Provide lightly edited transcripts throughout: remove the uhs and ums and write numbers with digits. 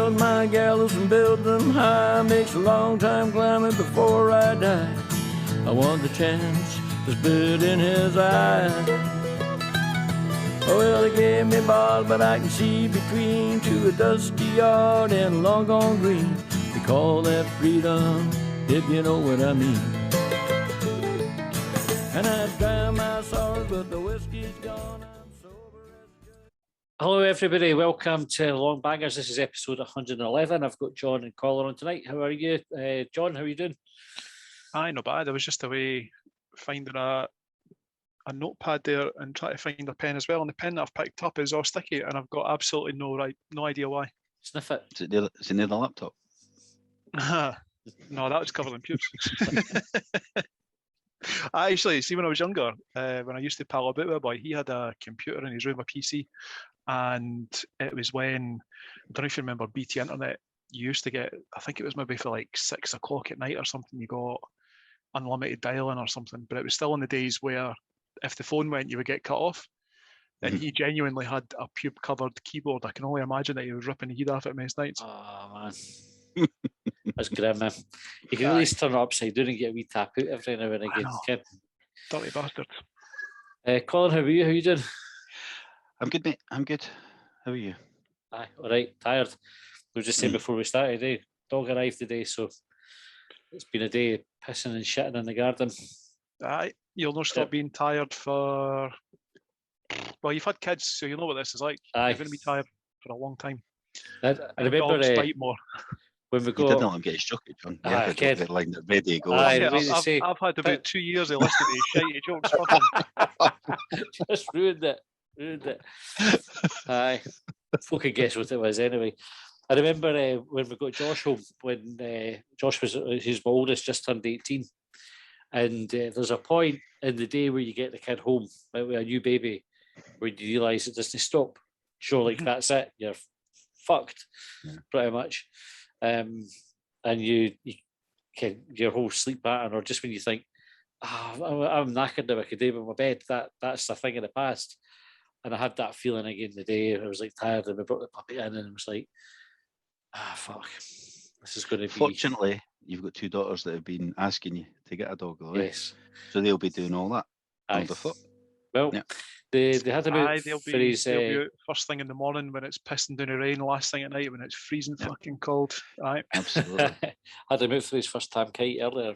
build my gallows and build them high. Makes a long time climbing before I die. I want the chance to spit in his eye. Oh, well, they gave me ball, but I can see between to a dusty yard and a long gone green. They call that freedom, if you know what I mean. And I dry my sorrows, but the whiskey's gone. I'm sober as good. Hello, everybody. Welcome to Longbangers. This is episode 111. I've got John and Colin on tonight. How are you, John? How are you doing? Aye, not bad. I was just away finding a notepad there and trying to find a pen as well. And the pen that I've picked up is all sticky, and I've got absolutely no idea why. Sniff it. Is it near the laptop? No, that was covered in pubes. I actually see when I was younger, when I used to pal about with a boy, he had a computer in his room, a PC, and it was when, I don't know if you remember BT Internet. You used to get, I think it was maybe for like 6 o'clock at night or something, you got unlimited dial-in or something, but it was still in the days where if the phone went, you would get cut off. And he genuinely had a pube-covered keyboard. I can only imagine that he was ripping the heat off it most nights. Oh, man. That's grim, man. You can at least turn it upside down and get a wee tap out every now and again. Kid. Dirty bastard. Colin, how are you? How are you doing? I'm good, mate. I'm good. How are you? Aye, all right. Tired. We were just saying before we started, dog arrived today, so it's been a day of pissing and shitting in the garden. Aye, you'll not stop being tired for... Well, you've had kids, so you know what this is like. Aye. You're going to be tired for a long time. I remember dogs bite more. When we You didn't let him get his chocolate, John. You had kid. the line that ready to go. Aye, Yeah, I've had about 2 years of listening to his shitey jokes. Fuck him. Just ruined it. Aye. Folk can guess what it was anyway. I remember when we got Josh home, when Josh was his oldest, just turned 18. And there's a point in the day where you get the kid home with a new baby where you realise it doesn't stop. Sure, like that's it. You're fucked, pretty much. And you your whole sleep pattern, or just when you think, I'm knackered now, I could do with my bed, that's a thing of the past. And I had that feeling again today. I was like tired, and we brought the puppy in, and it was like, fuck, this is going to be. Fortunately, you've got 2 daughters that have been asking you to get a dog, though, right? Yes. So they'll be doing all that. Aye. Foot. Well, yeah. they had about they'll for be his. out first thing in the morning when it's pissing down the rain, last thing at night when it's freezing fucking cold. Aye. Absolutely. had him out for his first time kite earlier,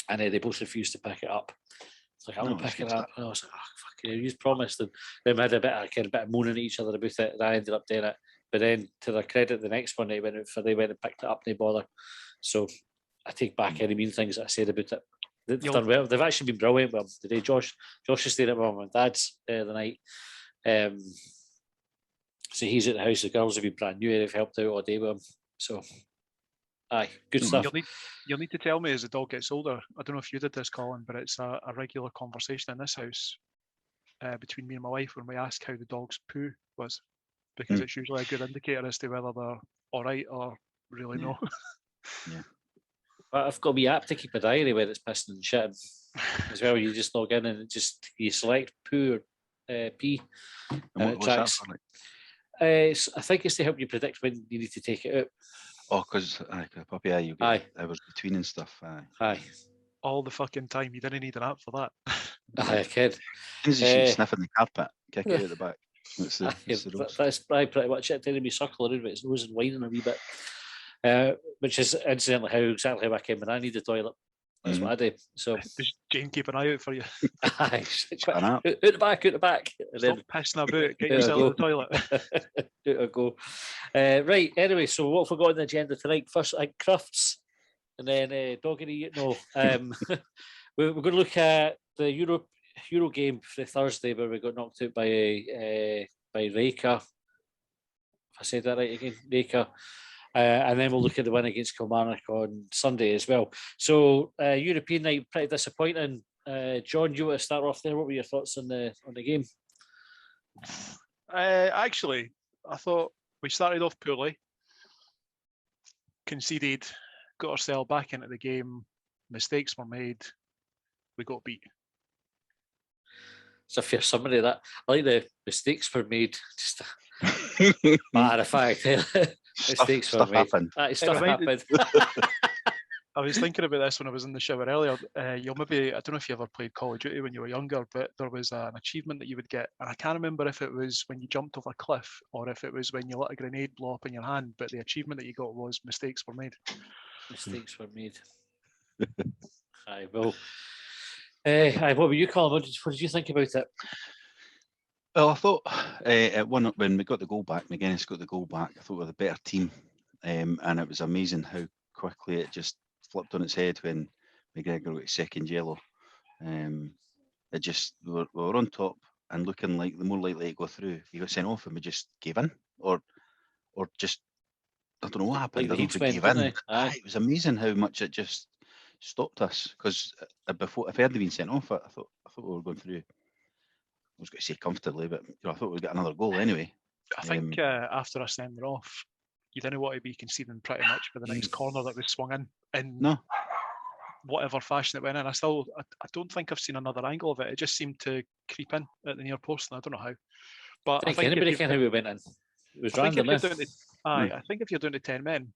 and they both refused to pick it up. It's like, I'm not picking it up. And I was like, fucking, you promised. And then we had a bit of moaning at each other about it, and I ended up doing it. But then, to their credit, the next one they went and picked it up, no bother. So I take back any mean things that I said about it. They've done well. They've actually been brilliant with them today. Josh is staying at my mum and dad's the night. So he's at the house. The girls have been brand new. They've helped out all day with him. So, aye, good stuff. You'll need to tell me as the dog gets older. I don't know if you did this, Colin, but it's a regular conversation in this house between me and my wife when we ask how the dog's poo was, because it's usually a good indicator as to whether they're all right or really no. Yeah. I've got a wee app to keep a diary where it's pissing and shitting as well. You just log in and you select poo or pee, and it tracks. I think it's to help you predict when you need to take it out. Oh, because the puppy, you get hours between and stuff. Aye. All the fucking time. You didn't need an app for that. Aye, kid. As soon as you sniffing the carpet, kick it out the back. That's pretty much it. Then we circle around with its nose and whining a wee bit. Which is incidentally exactly how I came when I need the toilet. That's what I do. So does Jane keep an eye out for you? Aye, out the back. And stop then pissing about. Get yourself to the toilet. Out I go. Right. Anyway, so what have we got on the agenda tonight? First, Crufts, and then Doggery. No, we're going to look at the Euro game for Thursday, where we got knocked out by Reka. If I said that right again, Reka. And then we'll look at the win against Kilmarnock on Sunday as well. So European night, pretty disappointing. John, you want to start off there? What were your thoughts on the game? Actually, I thought we started off poorly, conceded, got ourselves back into the game, mistakes were made, we got beat. It's a fair summary of that. I like the mistakes were made, just a matter of fact. Mistakes were Stuff made. happened. Stuff reminded- happened. I was thinking about this when I was in the shower earlier. You'll maybe, I don't know if you ever played Call of Duty when you were younger, but there was an achievement that you would get, and I can't remember if it was when you jumped off a cliff or if it was when you let a grenade blow up in your hand, but the achievement that you got was mistakes were made. Mistakes were made. Aye, well. What were you, Colin? What did you think about it? Well, I thought at one when we got the goal back, McGuinness got the goal back. I thought we were the better team, and it was amazing how quickly it just flipped on its head when McGregor got second yellow. It just we were on top and looking like the more likely to go through. He got sent off, and we just gave in, or just I don't know what happened. Like I the don't know if Hibs we went, gave didn't in. they? Aye. It was amazing how much it just stopped us. Because before, if I hadn't been sent off, I thought we were going through. I was going to say comfortably, but I thought we'd get another goal anyway. I think after a sender off, you didn't want to be conceding pretty much for the next corner that was swung in No, whatever fashion it went in. I don't think I've seen another angle of it. It just seemed to creep in at the near post, and I don't know how. But I think anybody can how we went in. It was random. I think if you're down to 10 men,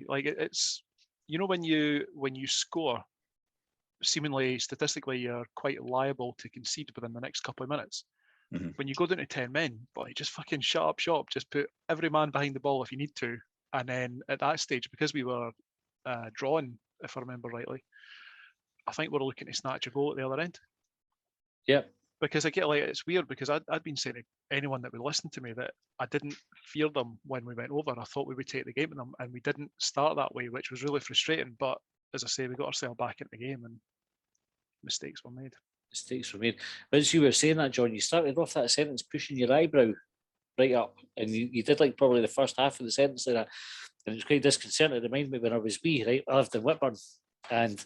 like it's when you score, seemingly statistically you're quite liable to concede within the next couple of minutes. Mm-hmm. When you go down to 10 men, boy, just fucking shut up shop. Just put every man behind the ball if you need to. And then at that stage, because we were drawn, if I remember rightly, I think we're looking to snatch a goal at the other end. Yep. Because I get it's weird because I'd been saying to anyone that would listen to me that I didn't fear them when we went over. I thought we would take the game to them, and we didn't start that way, which was really frustrating. But as I say, we got ourselves back into the game, and mistakes were made. Mistakes were made. As you were saying that, John, you started off that sentence pushing your eyebrow right up, and you did like probably the first half of the sentence like that, and it was quite disconcerting. It reminded me when I was wee, right? I lived in Whitburn, and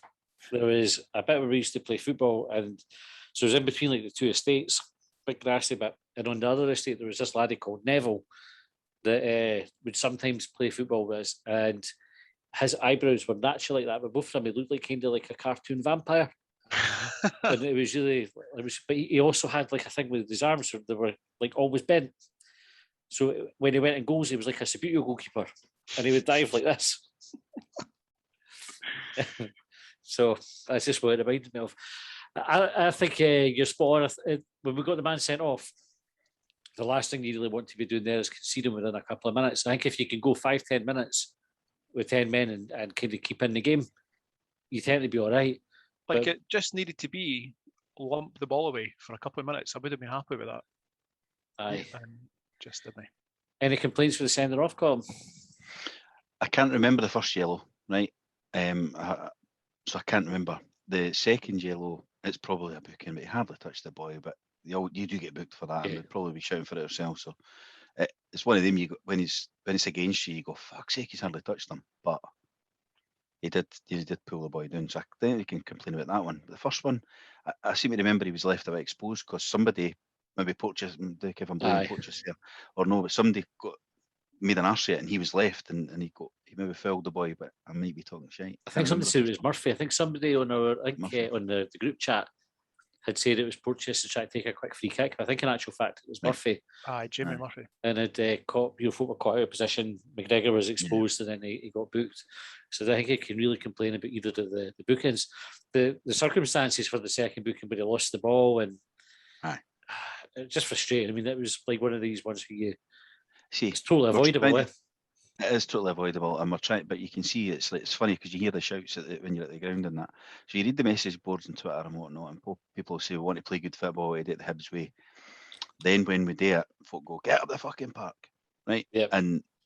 there was a bit where we used to play football, and so it was in between like the two estates, big grassy bit, and on the other estate there was this laddie called Neville that would sometimes play football with us, and his eyebrows were naturally like that, but both of them he looked like kind of like a cartoon vampire. And it was really, but he also had like a thing with his arms, they were like always bent. So when he went in goals, he was like a Subbuteo goalkeeper, and he would dive like this. So that's just what it reminded me of. I think you're spot on. When we got the man sent off, the last thing you really want to be doing there is conceding within a couple of minutes. I think if you can go 5-10 minutes with 10 men and kind of keep in the game, you tend to be all right. Like it just needed to be lump the ball away for a couple of minutes. I would have been happy with that. Aye. Just didn't. Any complaints for the sender off, Colin? I can't remember the first yellow, right? So I can't remember. The second yellow, it's probably a booking, but he hardly touched the boy, but you do get booked for that, and we'd probably be shouting for it ourselves. So it's one of them, when it's against you, you go, fuck's sake, he's hardly touched them. But he did pull the boy down, so I think you can complain about that one. But the first one, I seem to remember he was left a bit exposed because somebody, maybe Porteous, if I'm blaming Porteous here, or no, but somebody made an arse it and he was left and he maybe fouled the boy, but I might be talking shite. I think somebody said it was Murphy. I think somebody on on the group chat had said it was Porteous to try to take a quick free kick. I think in actual fact it was Murphy. Jamie Murphy. And had caught, folk were caught out of position. McGregor was exposed and then he got booked. So I think he can really complain about either of the bookings. The circumstances for the second booking, but he lost the ball and it's just frustrating. I mean, it was like one of these ones where it's totally avoidable. It is totally avoidable, and we're trying, but you can see it's funny because you hear the shouts when you're at the ground and that. So you read the message boards on Twitter and whatnot, and people say we want to play good football, we do it the Hibs way. Then when we do it, folk go, get up the fucking park, right? Yep.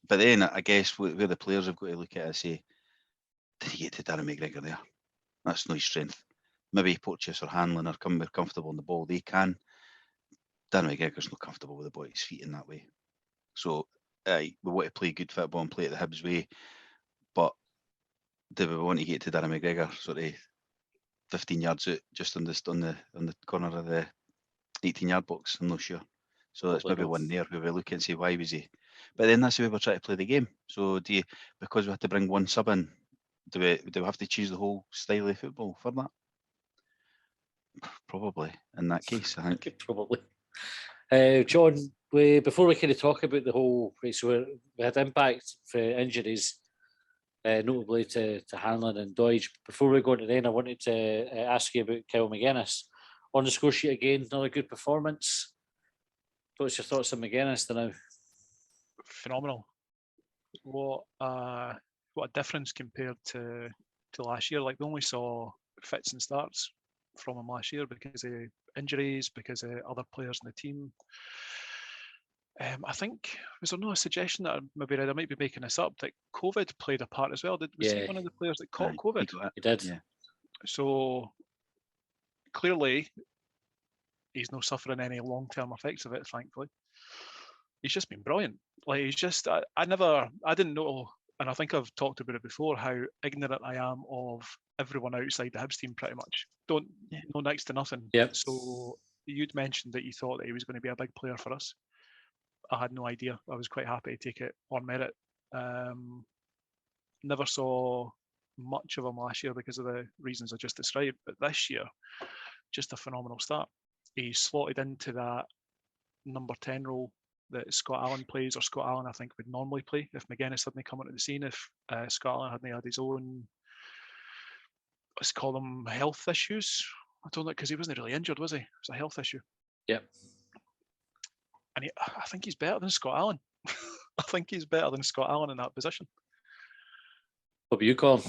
But then I guess where the players have got to look at it and say, did he get to Darren McGregor there? That's no his strength. Maybe Porteous or Hanlon are comfortable on the ball. They can. Darren McGregor's not comfortable with the ball at his feet in that way. So we want to play good football and play it the Hibs way, but do we want to get to Darren McGregor sort of 15 yards out, just on the corner of the 18-yard box? I'm not sure. So that's maybe one there where we look and say, why was he? But then that's the way we're trying to play the game. So because we had to bring one sub in, do we have to choose the whole style of football for that? Probably in that case, I think. Probably. John, before we kind of talk about the whole, right, so we had impact for injuries, notably to Hanlon and Doidge. Before we go into then, I wanted to ask you about Kyle McGuinness. On the score sheet again, another good performance. What's your thoughts on McGuinness now? Phenomenal. What a difference compared to last year. Like, we only saw fits and starts from him last year because of injuries, because of other players in the team. I think, was there no suggestion that I might be making this up, that COVID played a part as well? Was he one of the players that caught COVID? He did. Yeah. So clearly, he's not suffering any long-term effects of it, thankfully. He's just been brilliant. Like, he's just, I didn't know, and I think I've talked about it before, how ignorant I am of everyone outside the Hibs team, pretty much. Know next to nothing. Yep. So you'd mentioned that you thought that he was going to be a big player for us. I had no idea. I was quite happy to take it on merit. Never saw much of him last year because of the reasons I just described, but this year, just a phenomenal start. He slotted into that number 10 role that Scott Allen plays, or Scott Allen I think would normally play if McGuinness hadn't come onto the scene, if Scott Allen hadn't had his own, let's call them health issues. I don't know, because he wasn't really injured, was he? It was a health issue. Yep. And I think he's better than Scott Allen. I think he's better than Scott Allen in that position. What about you, Colin?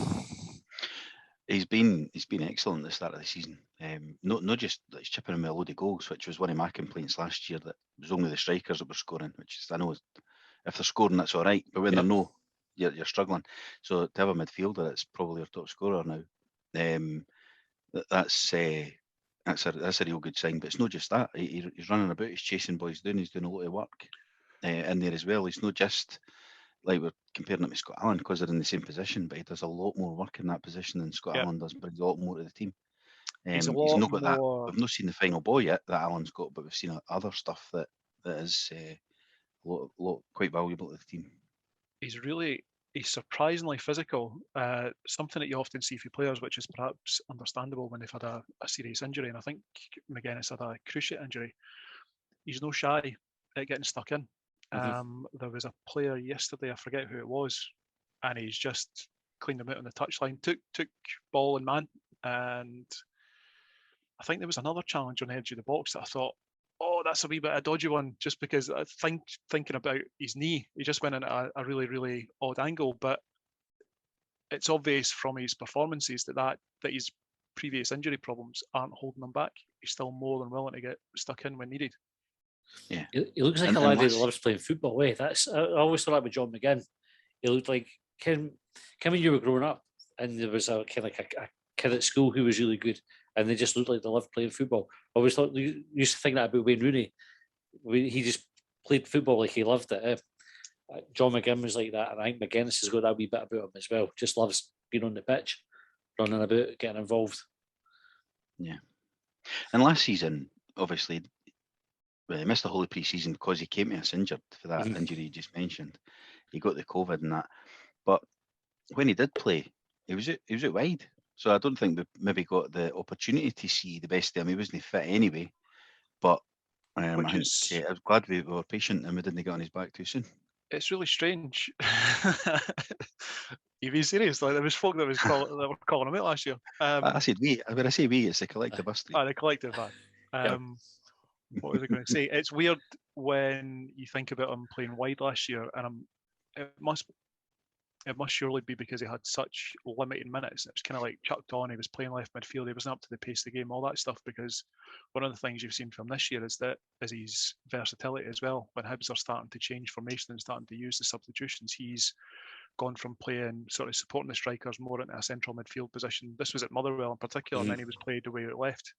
He's been excellent at the start of the season. Not just that he's chipping in with a load of goals, which was one of my complaints last year, that it was only the strikers that were scoring, which is, I know if they're scoring that's all right, but when they're no, you're struggling. So to have a midfielder that's probably our top scorer now, that's a real good sign. But it's not just that. He's running about, he's chasing boys down, he's doing a lot of work in there as well. He's not just like we're comparing him to Scott Allen because they're in the same position, but he does a lot more work in that position than Scott Allen does, brings a lot more to the team. He's not got that. We've not seen the final ball yet that Allen's got, but we've seen other stuff that is a lot quite valuable to the team. He's surprisingly physical, something that you often see for players, which is perhaps understandable when they've had a serious injury. And I think McGuinness had a cruciate injury. He's no shy at getting stuck in. There was a player yesterday, I forget who it was, and he's just cleaned him out on the touchline, took ball and man. And I think there was another challenge on the edge of the box that I thought, oh, that's a wee bit of a dodgy one, just because I think thinking about his knee, he just went in at a really, really odd angle. But it's obvious from his performances that his previous injury problems aren't holding him back. He's still more than willing to get stuck in when needed. Yeah, he looks like a lad that loves playing football. I always thought that with John McGinn. He looked like Kim when you were growing up, and there was a kind of like a kid at school who was really good, and they just looked like they loved playing football. I always thought, you used to think that about Wayne Rooney. He just played football like he loved it. John McGinn was like that, and I think McGuinness has got that wee bit about him as well. Just loves being on the pitch, running about, getting involved. Yeah, and last season, obviously, he missed the whole of pre-season because he came to us injured for that injury you just mentioned. He got the COVID and that, but when he did play, he was out wide. So I don't think we maybe got the opportunity to see the best of him. He wasn't fit anyway, but I was glad we were patient and we didn't get on his back too soon. It's really strange. You be serious? Like, there was folk that were calling him out last year. I said we. When I say we, it's the collective us three. The collective. What was I going to say? It's weird when you think about him playing wide last year, and it must surely be because he had such limited minutes. It was kind of like chucked on. He was playing left midfield. He wasn't up to the pace of the game, all that stuff. Because one of the things you've seen from this year is his versatility as well. When Hibs are starting to change formation and starting to use the substitutions, he's gone from playing sort of supporting the strikers more into a central midfield position. This was at Motherwell in particular, and then he was played away out left.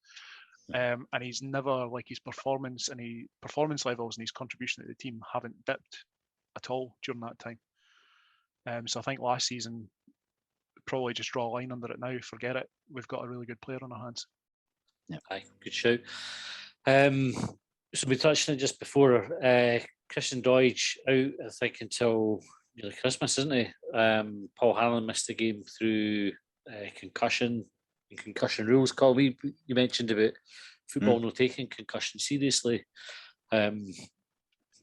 And he's never, like, his performance levels and his contribution to the team haven't dipped at all during that time. So I think last season, probably just draw a line under it now, forget it. We've got a really good player on our hands. Yeah, aye, good shout. So we touched on it just before. Christian Doidge out, I think, until nearly Christmas, isn't he? Paul Hanlon missed the game through concussion and concussion rules. Colin, you mentioned about football not taking concussion seriously.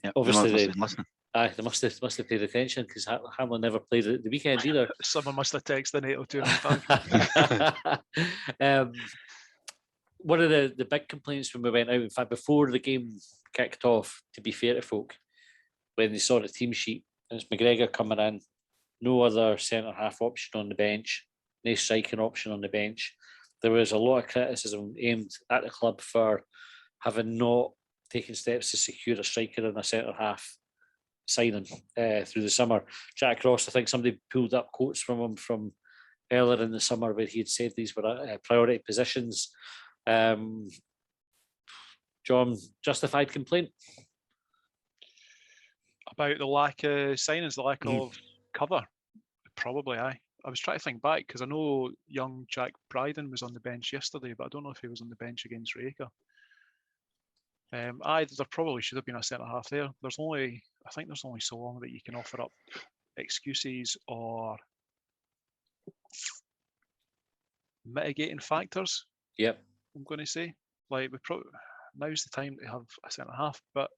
Yeah, Obviously, they must have been listening. they must have paid attention because Hamlin never played at the weekend either. Someone must have texted 80295. One of the big complaints when we went out, in fact, before the game kicked off, to be fair to folk, when they saw the team sheet, and it's McGregor coming in, no other centre half option on the bench, no striking option on the bench. There was a lot of criticism aimed at the club for having not taken steps to secure a striker and a centre half signing through the summer. Jack Ross, I think somebody pulled up quotes from him from earlier in the summer where he had said these were priority positions. John, justified complaint? About the lack of signings, the lack of cover? Probably, aye. I was trying to think back because I know young Jack Bryden was on the bench yesterday, but I don't know if he was on the bench against Rijeka. There probably should have been a centre half there. I think there's only so long that you can offer up excuses or mitigating factors. Yep. I'm going to say, like, now's the time to have a centre half, but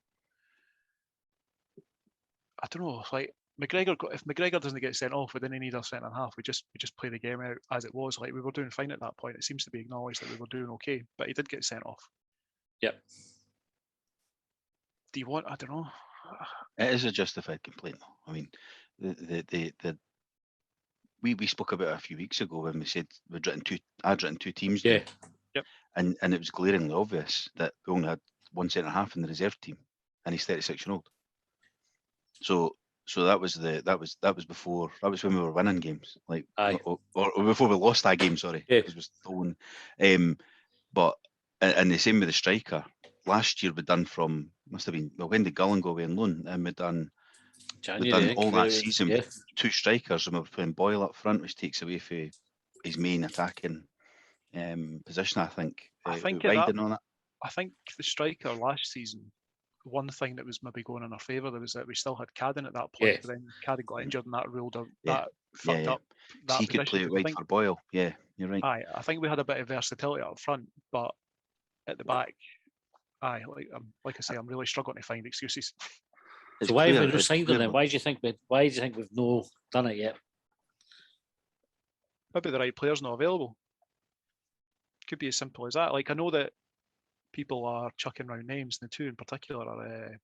I don't know, like if McGregor doesn't get sent off, we didn't need a centre half. We just play the game out as it was. Like, we were doing fine at that point. It seems to be acknowledged that we were doing okay, but he did get sent off. Yep. Do you want? I don't know. It is a justified complaint, though. I mean, we spoke about it a few weeks ago when we said I'd written two teams. Yeah. Yep. And it was glaringly obvious that we only had one centre half in the reserve team, and he's 36-year-old. So that was before, that was when we were winning games, like, or before we lost that game. Sorry, because we stolen. But and the same with the striker. Last year we done from when did Gullen go away on loan, and we done January, all that season with two strikers, and we were playing Boyle up front, which takes away from his main attacking position. I think I think the striker last season, one thing that was maybe going in our favour was that we still had Cadden at that point, but then Cadden got injured and that ruled out, that fucked up that he could play it wide for Boyle. Yeah, you're right. I think we had a bit of versatility up front, but at the back, like I say, I'm really struggling to find excuses. So why have we not signed them then? Why do you think we've no done it yet? Maybe the right player's not available. Could be as simple as that. Like, I know that people are chucking around names, and the two in particular are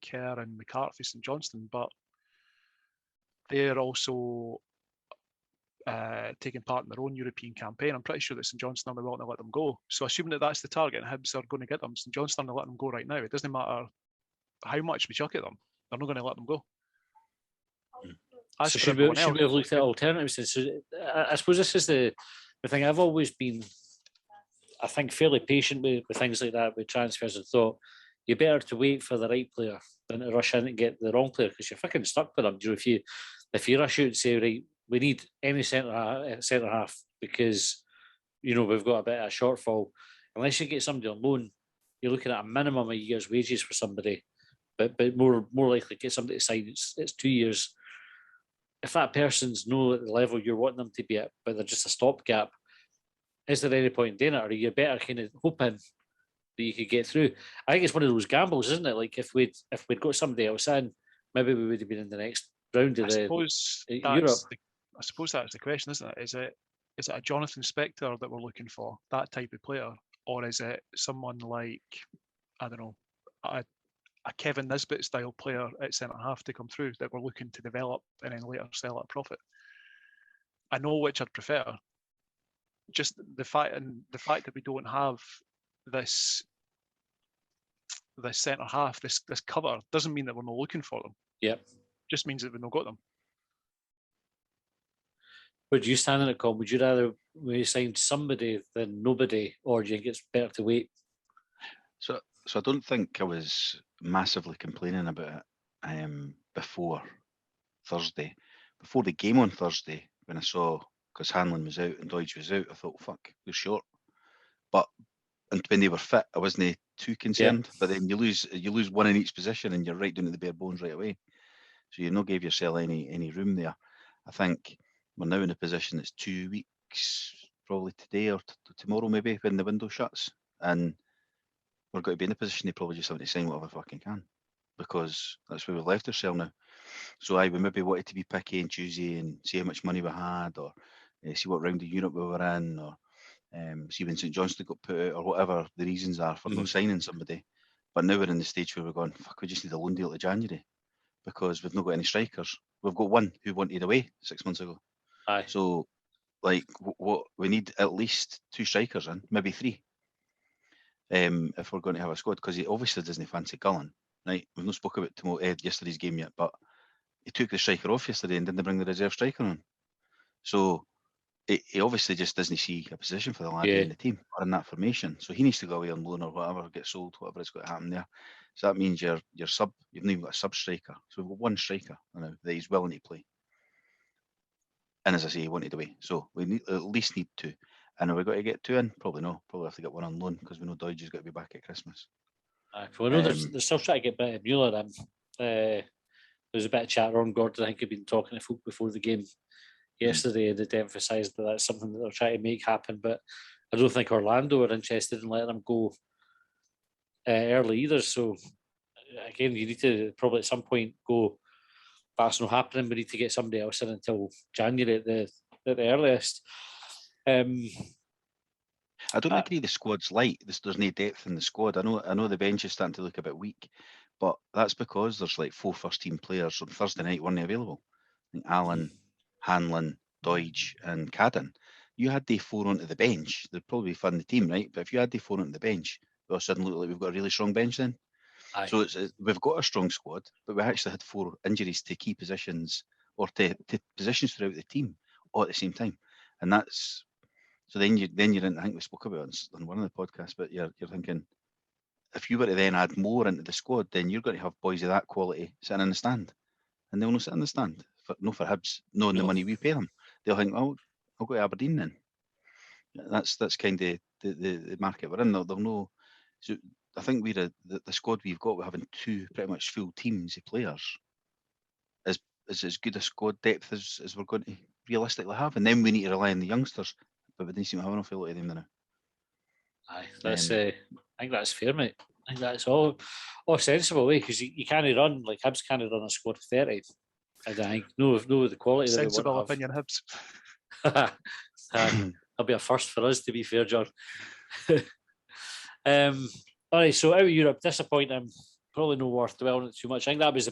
Kerr and McCarthy, St Johnstone, but they're also taking part in their own European campaign. I'm pretty sure that St Johnstone are willing to let them go. So assuming that that's the target and Hibs are going to get them, St Johnstone are letting them go right now. It doesn't matter how much we chuck at them, they're not going to let them go. So should we have looked at alternatives? So I suppose this is the thing. I've always been, I think, fairly patient with things like that, with transfers, and thought you're better to wait for the right player than to rush in and get the wrong player, because you're fucking stuck with them. You know, if you rush out and say, right, we need any centre half because, you know, we've got a bit of a shortfall, unless you get somebody on loan, you're looking at a minimum of a year's wages for somebody, but more likely get somebody to sign. It's 2 years. If that person's no at the level you're wanting them to be at, but they're just a stopgap, is there any point in doing it, or are you better kind of hoping that you could get through? I think it's one of those gambles, isn't it? Like, if we'd got somebody else in, maybe we would have been in the next round of Europe. I suppose that's the question, isn't it? Is it a Jonathan Spector that we're looking for, that type of player, or is it someone like, I don't know, a Kevin Nisbet style player at centre half to come through that we're looking to develop and then later sell at a profit? I know which I'd prefer. Just the fact that we don't have this centre half, this cover, doesn't mean that we're not looking for them. Yep. Just means that we've not got them. Where do you stand in it, Colin? Would you rather we sign somebody than nobody, or do you think it's better to wait? So I don't think I was massively complaining about it before Thursday. Before the game on Thursday, when I saw, because Hanlon was out and Deutsch was out, I thought, fuck, we're short. But and when they were fit, I wasn't too concerned. Yeah. But then you lose one in each position and you're right down to the bare bones right away. So you've not gave yourself any room there. I think we're now in a position that's 2 weeks, probably today or tomorrow maybe, when the window shuts. And we're going to be in a position to probably just have to sign whatever fucking can. because that's where we've left ourselves now. So we maybe wanted to be picky and choosy and see how much money we had, or see what round of Europe we were in, or see when St Johnstone got put out, or whatever the reasons are for not signing somebody. But now we're in the stage where we're going, fuck, we just need a loan deal to January because we've not got any strikers. We've got one who wanted away 6 months ago. Aye. So, like, what we need at least 2 strikers in, maybe 3, if we're going to have a squad, because he obviously doesn't fancy Colin, right? We've not spoke about yesterday's game yet, but he took the striker off yesterday and didn't bring the reserve striker on. So he obviously just doesn't see a position for the lad in the team or in that formation. So he needs to go away on loan or whatever, get sold, whatever is going to happen there. So that means your sub, you've not even got a sub striker. So we've got 1 striker now that he's willing to play. And as I say, he wanted away. So we at least need 2. And are we got to get 2 in? Probably no. Probably have to get 1 on loan because we know Doidge has got to be back at Christmas. Well, I know they're still trying to get better Mueller in. There was a bit of chat on Gordon. I think he'd been talking to folk before the game yesterday, and they'd emphasised that that's something that they're trying to make happen. But I don't think Orlando are interested in letting him go early either. So again, you need to probably at some point go, that's not happening. We need to get somebody else in until January at the earliest. I don't agree the squad's light. There's no depth in the squad. I know the bench is starting to look a bit weak, but that's because there's like 4 first-team players on Thursday night weren't available. I think Allen, Hanlon, Doidge and Cadden. You had the 4 onto the bench, they'd probably fund the team, right? But if you had the 4 onto the bench, we all of a sudden look like we've got a really strong bench then. Aye. So we've got a strong squad, but we actually had 4 injuries to key positions or to positions throughout the team all at the same time. And that's so then you're in, I think we spoke about it on one of the podcasts, but you're thinking if you were to then add more into the squad, then you're going to have boys of that quality sitting in the stand. And they'll not sit in the stand. For Hibs, knowing the money we pay them. They'll think, oh, I'll go to Aberdeen then. That's kind of the market we're in. They'll know. So I think the squad we've got, we're having 2 pretty much full teams of players, is as good a squad depth as we're going to realistically have. And then we need to rely on the youngsters, but we didn't seem to have enough of them now. Aye, that's I think that's fair, mate. I think that's all sensible way because you can't run like Hibs can't run a squad of 30. I think no the quality sensible that we opinion, Hibs. That'll be a first for us, to be fair, John. All right, so out of Europe, disappointing. Probably not worth dwelling on it too much. I think that was the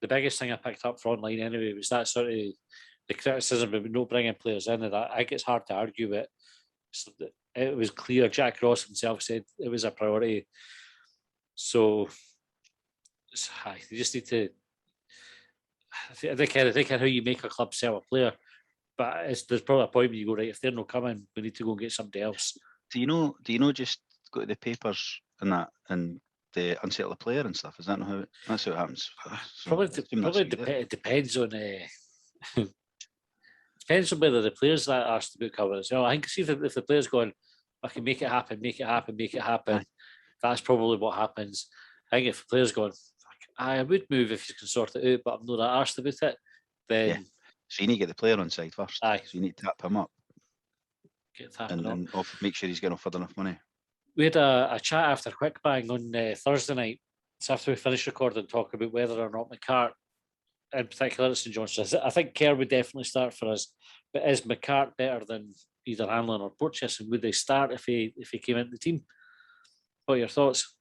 biggest thing I picked up for online anyway. Was that sort of the criticism of not bringing players in, and I think it's hard to argue with. So it was clear. Jack Ross himself said it was a priority. So you just need to. I think how you make a club sell a player, but there's probably a point where you go, right, if they're not coming, we need to go and get somebody else. Do you know just go to the papers and that and the unsettle the player and stuff? Is that not how that's how it happens? So Probably depends on depends on whether the players that asked to book cover as well. I think see if the player's going, I can make it happen, that's probably what happens. I think if the player's going, I would move if you can sort it out, but I'm not that arsed about it, then... Yeah. So you need to get the player on side first. Aye. So you need to tap him up. And make sure he's getting offered enough money. We had a chat after Quick Bang on Thursday night. It's after we finished recording, talk about whether or not McCart, in particular at St Johnstone. I think Kerr would definitely start for us, but is McCart better than either Hanlon or Porteous, and would they start if he came into the team? What are your thoughts?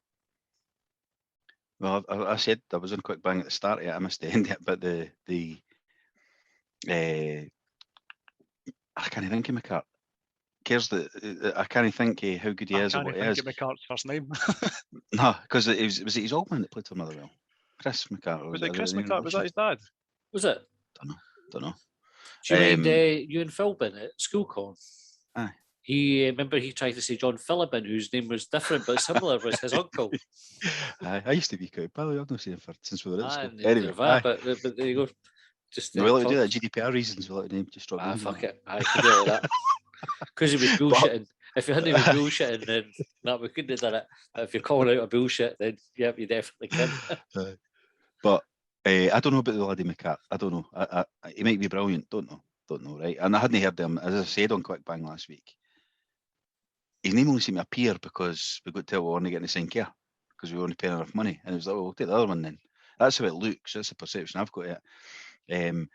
Well, I said I was in Quick Bang at the start of it. I missed the end of it, but I can't think of McCart. I can't think how good he is or what he is. I can't think of McCart's first name. No, because it was his old man that played for Motherwell. Chris McCart. Was it Chris McCart? Was that his dad? Was it? Don't know. Do you mind you and Philbin at school, Colin? Aye. Remember he tried to say John Philbin, whose name was different but similar, was his uncle. I used to be quite. By the way, I've not seen him since we were at school. Anyway, but there you go. Just we'll let me do that. GDPR reasons. We'll let the name just drop. Fuck it. I could do it like that. Because he was bullshitting. If you hadn't been bullshitting, then no, we couldn't have done it. If you're calling out a bullshit, then yeah, you definitely can. But I don't know about the laddie McCart. I don't know. He might be brilliant. Don't know. Right? And I hadn't heard him, as I said on Quick Bang last week. His name only seemed to appear because we got told we weren't getting to sign Kerr because we were only paying enough money. And it was like, well, we'll take the other one then. That's how it looks. That's the perception I've got of it.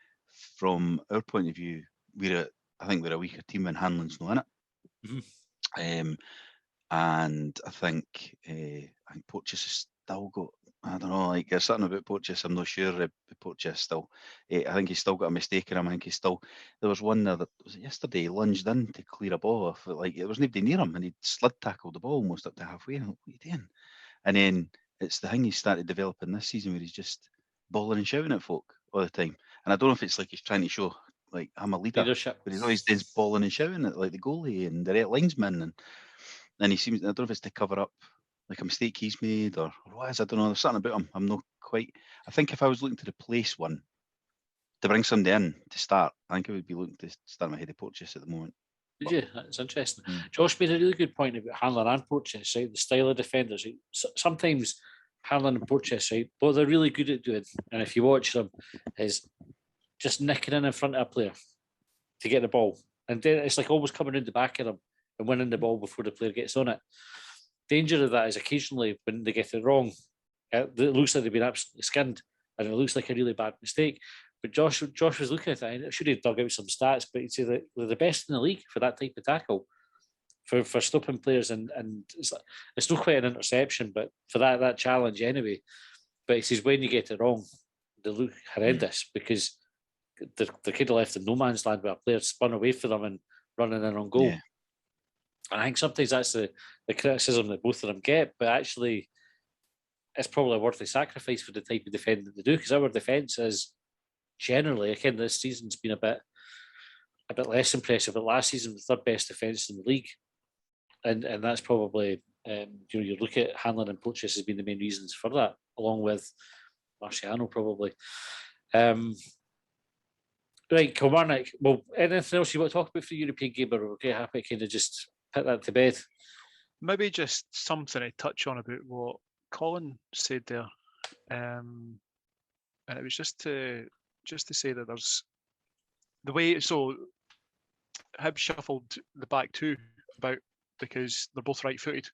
From our point of view, I think we're a weaker team when Hanlon's not in it. Mhm. And I think Porteous has still got, I don't know, like there's something about Porteous, I'm not sure Porteous still. I think he's still got a mistake in him. I think he's still, there was one there that, was it yesterday, he lunged in to clear a ball off, like there was nobody near him and he'd slid tackled the ball almost up to halfway. And I'm like, what are you doing? And then it's the thing he started developing this season where he's just bawling and shouting at folk all the time. And I don't know if it's like he's trying to show, like, I'm a leader, Leadership. but he's always does bawling and shouting at like the goalie and the right linesman. And he seems, I don't know if it's to cover up like a mistake he's made or what is, I don't know. There's something about him. I'm not quite, I think if I was looking to replace one, to bring somebody in to start, I think I would be looking to start my head of Porteous at the moment. Did you? That's interesting. Mm. Josh made a really good point about Hanlon and Porteous, right? The style of defenders. Right? Sometimes Hanlon and Porteous, right? What they're really good at doing, and if you watch them, is just nicking in front of a player to get the ball. And then it's like almost coming in the back of them and winning the ball before the player gets on it. Danger of that is occasionally when they get it wrong, it looks like they've been absolutely skinned and it looks like a really bad mistake. But Josh was looking at it, and I should have dug out some stats, but he'd say that they're the best in the league for that type of tackle, for stopping players, and it's not quite an interception, but for that challenge anyway. But he says when you get it wrong, they look horrendous because they're kind of left in no man's land where a player spun away for them and running in on goal. Yeah. And I think sometimes that's the criticism that both of them get, but actually it's probably a worthy sacrifice for the type of defending they do, because our defence is generally, again, this season's been a bit less impressive. But last season, the third best defence in the league, and that's probably you look at Hanlon and Porteous has been the main reasons for that, along with Marciano probably. Right, Kilmarnock. Well, anything else you want to talk about for the European game, or okay, happy kind of just put that to bed? Maybe just something to touch on about what Colin said there, and it was just to say that there's the way. So Hibs shuffled the back two about because they're both right-footed.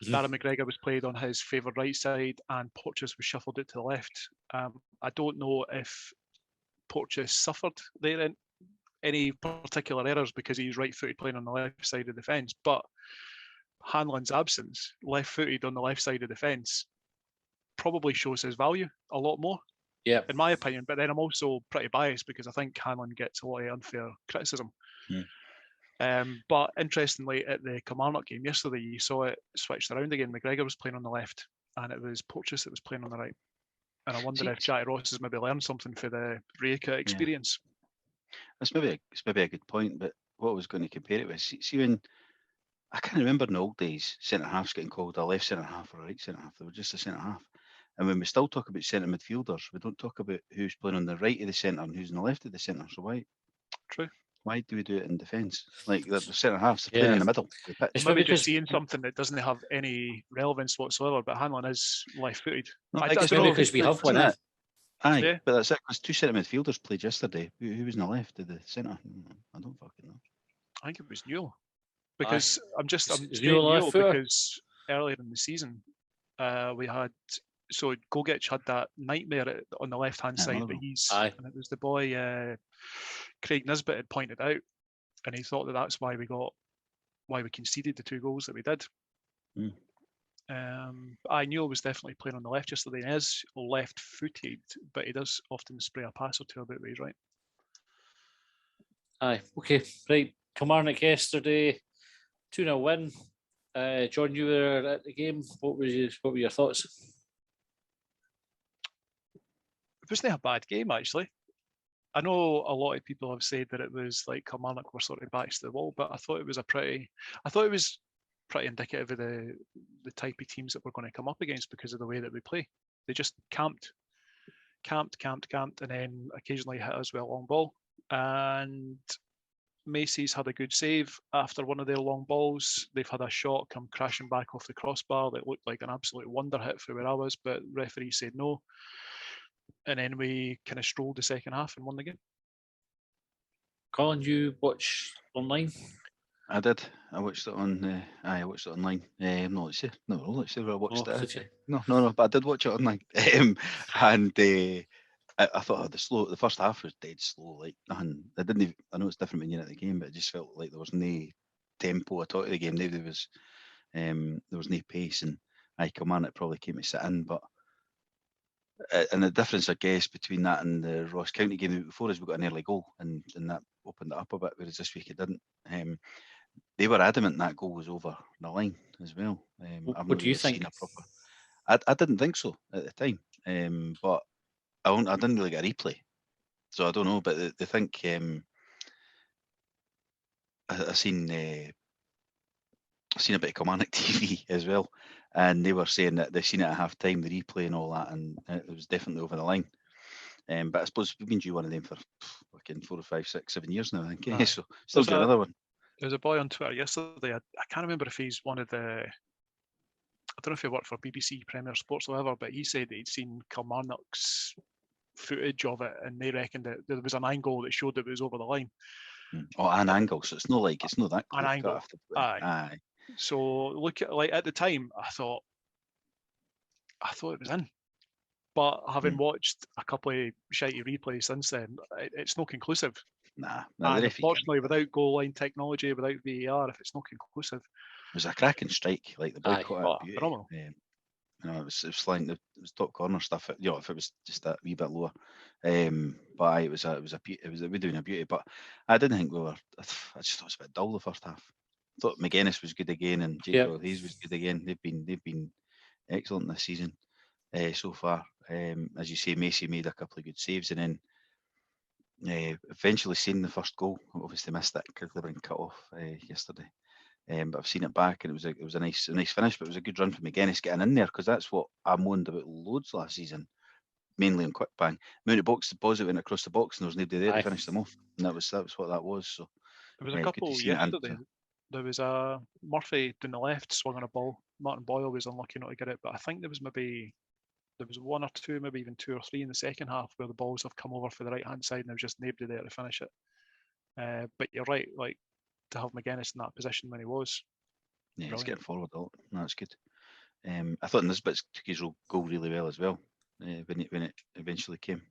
Darren McGregor was played on his favoured right side, and Porteous was shuffled out to the left. I don't know if Porteous suffered there in any particular errors because he's right-footed playing on the left side of the fence, but Hanlon's absence, left-footed on the left side of the fence, probably shows his value a lot more, in my opinion. But then I'm also pretty biased because I think Hanlon gets a lot of unfair criticism. But interestingly, at the Kilmarnock game yesterday, you saw it switched around again. McGregor was playing on the left, and it was Porteous that was playing on the right. And I wonder if Jackie Ross has maybe learned something for the Rijeka experience. It's maybe a good point, but what I was going to compare it with, see when, I can't remember in the old days, centre-halves getting called a left centre-half or a right centre-half. They were just a centre-half. And when we still talk about centre midfielders, we don't talk about who's playing on the right of the centre and who's on the left of the centre. So why? True. Why do we do it in defence? Like the centre-halves, they're playing in the middle. It's maybe just seeing something that doesn't have any relevance whatsoever, but Hanlon is left-footed. No, I think maybe because we have one. Aye, but that's it, because two centre midfielders played yesterday. Who was on the left of the centre? I don't fucking know. I think it was Newell. Because I'm Newell because earlier in the season we had, so Gogic had that nightmare on the left hand side, but and it was the boy Craig Nisbet had pointed out, and he thought that's why we conceded the 2 goals that we did. I knew I was definitely playing on the left yesterday. He is left-footed, but he does often spray a pass or two about where he's right. Aye, okay, right. Kilmarnock yesterday, 2-0 win. John, you were at the game. What were your thoughts? It wasn't a bad game, actually. I know a lot of people have said that it was like Kilmarnock were sort of backs to the wall, but I thought it was pretty indicative of the type of teams that we're going to come up against because of the way that we play. They just camped, and then occasionally hit us with a long ball. And Macy's had a good save after one of their long balls. They've had a shot come crashing back off the crossbar that looked like an absolute wonder hit for where I was, but referee said no. And then we kind of strolled the second half and won the game. Colin, you watch online? I did. I watched it on. I watched it online. No, let's see. No, let's see where I watched Oh, it. did you? No. But I did watch it online. And I thought the first half was dead slow. Like nothing. I didn't. I know it's different when you're at the game, but it just felt like there was no tempo at all to the game. There was. There was no pace, and Kilmarnock probably came to sit in, but. And the difference, I guess, between that and the Ross County game the week before is we got an early goal, and that opened it up a bit, whereas this week it didn't. They were adamant that goal was over the line as well. I've What not do you really think? seen a proper. I didn't think so at the time, but I didn't really get a replay, so I don't know. But they think I seen I seen a bit of Kilmarnock TV as well, and they were saying that they've seen it at half time, the replay and all that, and it was definitely over the line. But I suppose we've been due one of them for fucking 4 or 5, 6, 7 years now, I think. Aye. So still There's do another one. There was a boy on Twitter yesterday. I can't remember if he's one of the. I don't know if he worked for BBC Premier Sports or whatever, but he said that he'd seen Kilmarnock's footage of it, and they reckoned that there was an angle that showed that it was over the line. Oh, an angle, so it's not that An clear angle, cut. aye. So look at at the time, I thought it was in, but having watched a couple of shitey replays since then, it's not conclusive. Nah, And the referee unfortunately, without goal line technology, without VAR, if it's not conclusive, it was a cracking strike. Like the boy Aye. caught it beauty. phenomenal. It was flying. It was top corner stuff. If it was just that wee bit lower, but aye, it was we doing a beauty. But I didn't think we were. I just thought it was a bit dull the first half. I thought McGuinness was good again, and Jake Yep. Hayes was good again. They've been excellent this season so far. As you say, Macy made a couple of good saves, and then eventually seen the first goal. Obviously missed that delivering cut off yesterday. But I've seen it back, and it was a nice finish. But it was a good run from McGuinness getting in there, because that's what I moaned about loads last season, mainly on quick bang. Amount of box deposit went across the box, and there was nobody there Aye. to finish them off, and that was what that was. So There was a good couple to see it. yesterday. There was a Murphy down the left swung on a ball. Martin Boyle was unlucky not to get it, but I think there was one or two, maybe even 2 or 3 in the second half where the balls have come over for the right hand side, and there was just nobody there to finish it. But you're right, like to have McGuinness in that position when he was. Yeah, he's Brilliant. getting forward a lot. That's good. I thought Nisbet took his goal really well as well when it eventually came.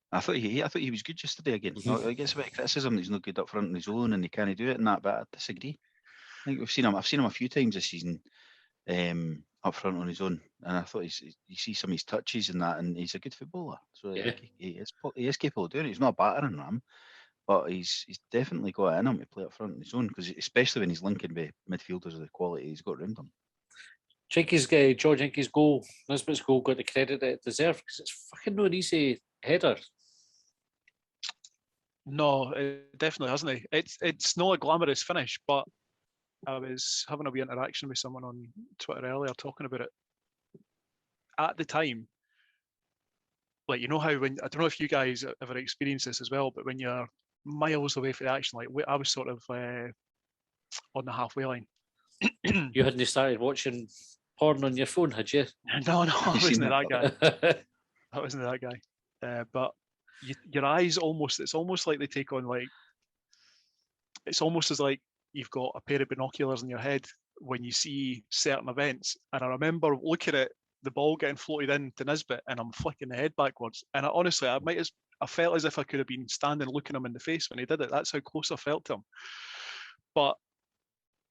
I thought he was good yesterday again. I guess a bit of criticism that he's not good up front on his own and he can't do it and that, but I disagree. I think I've seen him a few times this season up front on his own, and I thought you see some of his touches and that, and he's a good footballer. So Yeah. he is capable of doing it. He's not a battering ram, but he's definitely got it in him to play up front on his own, because especially when he's linking with midfielders of the quality he's got around him. George Jenky's goal, Nisbet's goal, got the credit that it deserved, because it's fucking no easy header. No, it definitely hasn't. It's not a glamorous finish, but I was having a wee interaction with someone on Twitter earlier talking about it. At the time, like, you know how when, I don't know if you guys ever experienced this as well, but when you're miles away from the action, like I was sort of on the halfway line. You hadn't started watching porn on your phone, had you? No, I wasn't seen that that guy. I wasn't that guy. But your eyes it's almost like they take on, like, it's almost as like you've got a pair of binoculars in your head when you see certain events. And I remember looking at the ball getting floated in to Nisbet, and I'm flicking the head backwards. And I felt as if I could have been standing looking him in the face when he did it. That's how close I felt to him. But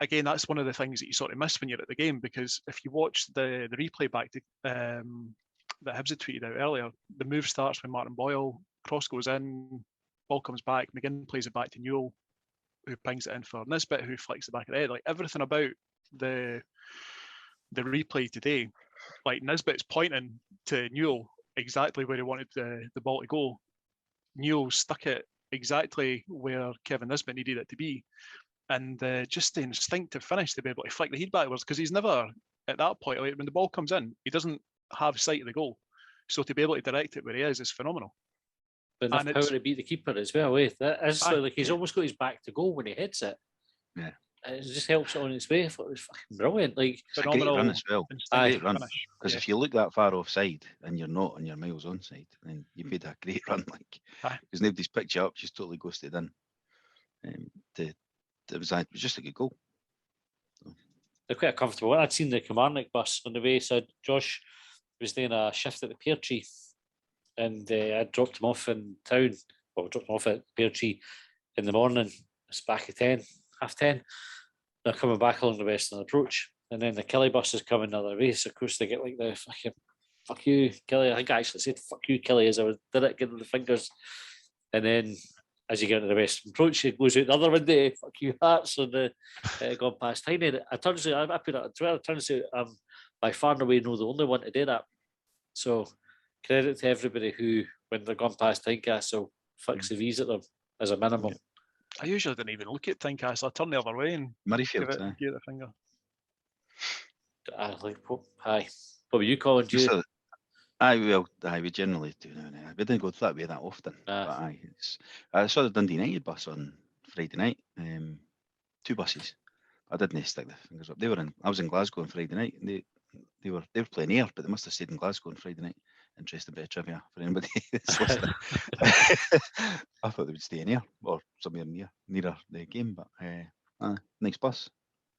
again, that's one of the things that you sort of miss when you're at the game, because if you watch the replay back to that Hibs had tweeted out earlier, the move starts when Martin Boyle, cross goes in, ball comes back, McGinn plays it back to Newell, who pings it in for Nisbet, who flicks the back of the head. Like, everything about the replay today, like, Nisbet's pointing to Newell exactly where he wanted the ball to go. Newell stuck it exactly where Kevin Nisbet needed it to be. And just the instinctive finish to be able to flick the head backwards, because he's never, at that point, like, when the ball comes in, he doesn't have sight of the goal. So to be able to direct it where he is phenomenal. But enough power to beat the keeper as well, eh? That is like he's almost got his back to goal when he hits it. Yeah. It just helps it on its way. I thought it was fucking brilliant. Like, it's a great run as well. Great run. Because if you look that far offside and you're not and you're miles onside, then you've made a great run. Like, because nobody's picked you up, just totally ghosted in. it was just a good goal. They're quite comfortable. I'd seen the Kilmarnock bus on the way, so Josh was doing a shift at the Pear Tree, and I dropped him off in town. Well, dropped him off at Pear Tree in the morning. It's back at 10, half 10. They're coming back along the Western Approach, and then the Kelly bus is coming the other way. So of course they get like the fucking "fuck you, Kelly." I think I actually said "fuck you, Kelly" as I did it, giving the fingers, and then as you get into the Western Approach, it goes out the other window. "Fuck you, Hearts," on the gone past Tiny. I turns out I put it on Twitter. It turns out I'm by far and away no the only one to do that. So credit to everybody who, when they're gone past Tynecastle, fucks the V's at them as a minimum. I usually didn't even look at Tynecastle. I turn the other way and Murrayfield, give it the finger. I like, aye. What were you calling, Jude? We generally do now. We didn't go that way that often. But I saw the Dundee United bus on Friday night. 2 buses. I didn't stick the fingers up. I was in Glasgow on Friday night, and they were playing Ayr, but they must have stayed in Glasgow on Friday night. Interesting bit of trivia for anybody that's listening. I thought they would stay in Ayr or somewhere nearer the game, but nice bus.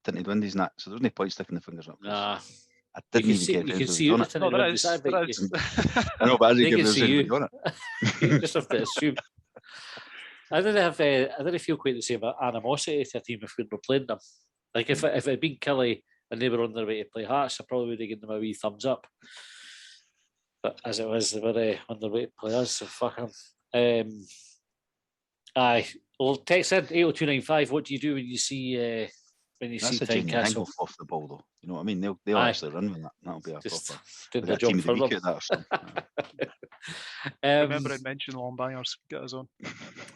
Tinted windows and that, so there's no point sticking the fingers up. Nah. I didn't even get you can see you. No, there is. I know, but I didn't give anybody on it. You just have to assume. I didn't feel quite the same animosity to a team if we were playing them. Like if it had been Kelly and they were on their way to play Hearts, I probably would have given them a wee thumbs up. But as it was, they were on their way to play us, so fuck them. Aye. Well, text in 80295. What do you do when you see That's a genuine angle off the ball, though. You know what I mean? They'll actually run with that. That'll be a just proper. doing Like the a team job of the for week them. at that or something. Remember I mentioned Longbangers. Get us on.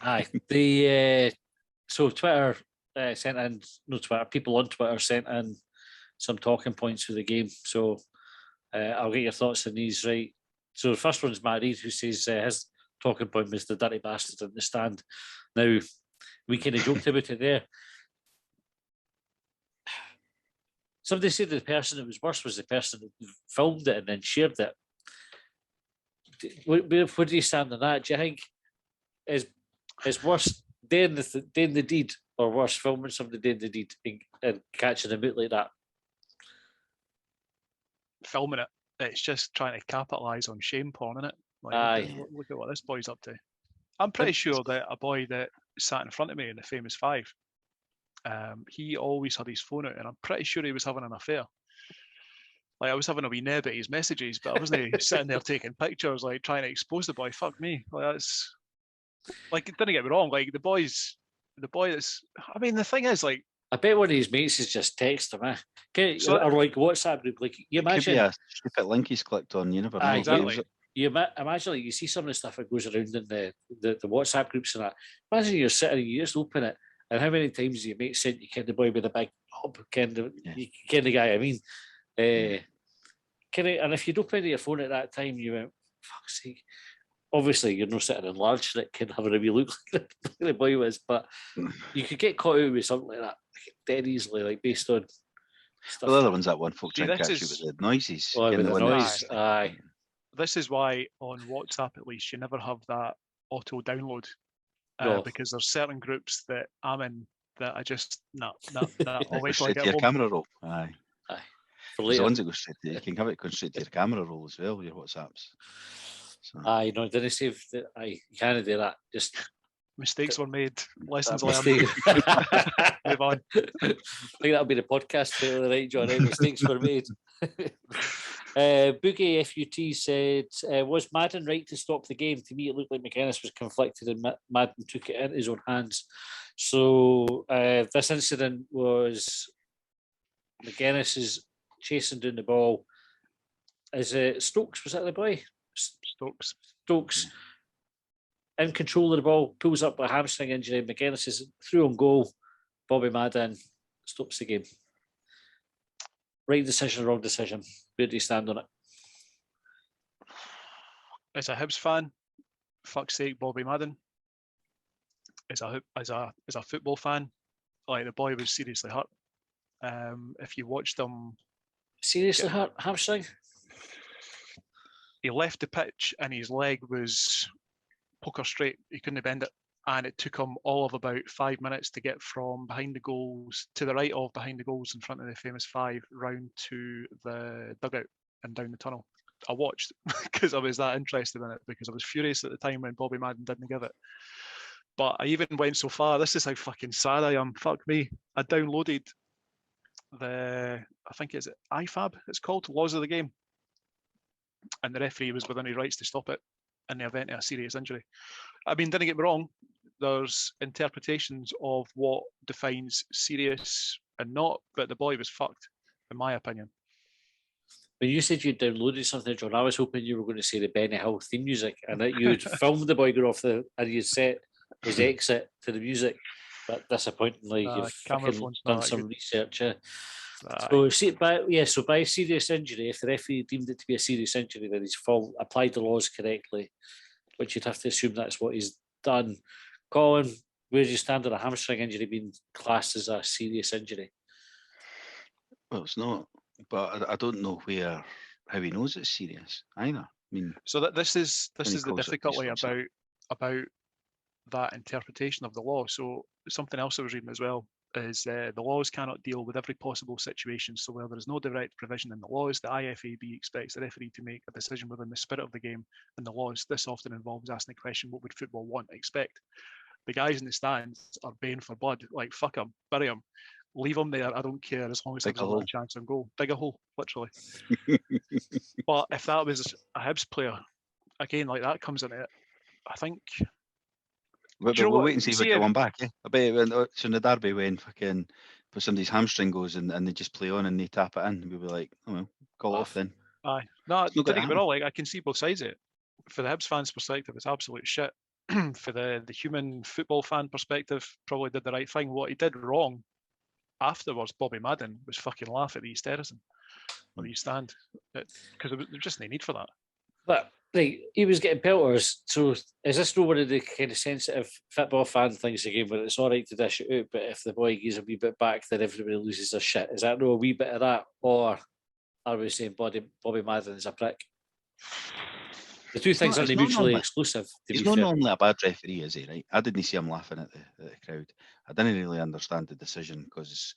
Aye. The so Twitter sent in, no Twitter, people on Twitter sent in some talking points for the game. So I'll get your thoughts on these, right? So the first one's Matty, who says his talking point was the dirty bastard in the stand. Now, we kind of joked about it there. Somebody said the person that was worse was the person that filmed it and then shared it. Where do you stand on that? Do you think is worse doing the deed or worse filming somebody doing the deed and catching them out like that? Filming it. It's just trying to capitalise on shame porn, isn't it? Like, Aye. look at what this boy's up to. I'm pretty sure that a boy that sat in front of me in the famous 5, he always had his phone out, and I'm pretty sure he was having an affair. Like, I was having a wee nib at his messages, but I wasn't sitting there taking pictures, like trying to expose the boy. Fuck me. Like, that's like, didn't get me wrong. Like, the boy that's. I mean, the thing is, like, I bet one of his mates has just texted him, or like WhatsApp group. Like, you imagine It could be a stupid link he's clicked on. You never know. exactly. You imagine, like, you see some of the stuff that goes around in the WhatsApp groups and that. Imagine you're sitting, you just open it, and how many times your mate sent you kind of boy with a big knob, you ken the guy I mean. And if you'd opened your phone at that time, you went, fuck's sake. Obviously, you're not sitting enlarged it, kind of having a wee look like the boy was, but you could get caught out with something like that dead easily, like based on stuff. Well, the other one's that one folk trying to this catch you is- with the noises. Oh, with the windows. noise, aye. This is why on WhatsApp, at least, you never have that auto download No. because there's certain groups that I'm in that I just I'll wait till I Straight get to your home. camera roll. Aye. For There's later. the ones that go straight to, you can have it going straight to your camera roll as well, your WhatsApps. So, Aye, no, didn't save that. Aye, you can't do that. Just Mistakes were made, lessons learned. mistake. Move on. I think that'll be the podcast title, right, John? Mistakes were made. Boogie FUT said, was Madden right to stop the game? To me, it looked like McGuinness was conflicted and Madden took it into his own hands. So this incident was McGuinness is chasing down the ball. Is it Stokes? Was that the boy? Stokes in control of the ball, pulls up with a hamstring injury. McGuinness is through on goal. Bobby Madden stops the game. Right decision, wrong decision. Where do you stand on it? As a Hibs fan, fuck's sake, Bobby Madden. As a football fan, like, the boy was seriously hurt. If you watched him, Seriously hurt? Hamstring? he left the pitch and his leg was poker straight. He couldn't bend it. and it took him all of about 5 minutes to get from behind the goals to the right of behind the goals in front of the famous five round to the dugout and down the tunnel. I watched because I was that interested in it, because I was furious at the time when Bobby Madden didn't give it. But I even went so far, this is how fucking sad I am, fuck me. I downloaded I think it's IFAB, it's called, Laws of the Game. And the referee was within his rights to stop it in the event of a serious injury. I mean, don't get me wrong, there's interpretations of what defines serious and not, but the boy was fucked, in my opinion. When you said you downloaded something, John, I was hoping you were going to say the Benny Hill theme music and that you'd filmed the boy going off and you'd set his exit to the music. But disappointingly, you've done some research. So by serious injury, if the referee deemed it to be a serious injury, then he's applied the laws correctly, which you'd have to assume that's what he's done. Colin, where do you stand on a hamstring injury being classed as a serious injury? Well, it's not, but I don't know how he knows it's serious either. I mean, so this is the difficulty about that interpretation of the law. So something else I was reading as well is the laws cannot deal with every possible situation. So where there is no direct provision in the laws, the IFAB expects the referee to make a decision within the spirit of the game and the laws. This often involves asking the question, what would football want, expect? The guys in the stands are baying for blood, like, fuck him, bury him, leave him there, I don't care, as long as there's a chance on goal. Dig a hole, literally. But if that was a Hibs player, again, like, that comes into it, I think... We'll wait and see if we get one back. Yeah, I bet it's in the derby when fucking somebody's hamstring goes and they just play on and they tap it in. We'll be like, oh well, call off then. Aye, no, don't get me wrong. Like, I can see both sides of it. For the Hibs fans' perspective, it's absolute shit. For the human football fan perspective, probably did the right thing. What he did wrong afterwards, Bobby Madden, was fucking laugh at the East Terracing on the East Stand, because there was just no need for that. But right, he was getting pelters. So is this not one of the kind of sensitive football fan things again, where it's all right to dish it out, but if the boy gives a wee bit back, then everybody loses their shit? Is that no a wee bit of that, or are we saying Bobby Madden is a prick? The two things aren't mutually exclusive. He's not normally a bad referee, is he? Right? I didn't see him laughing at the crowd. I didn't really understand the decision because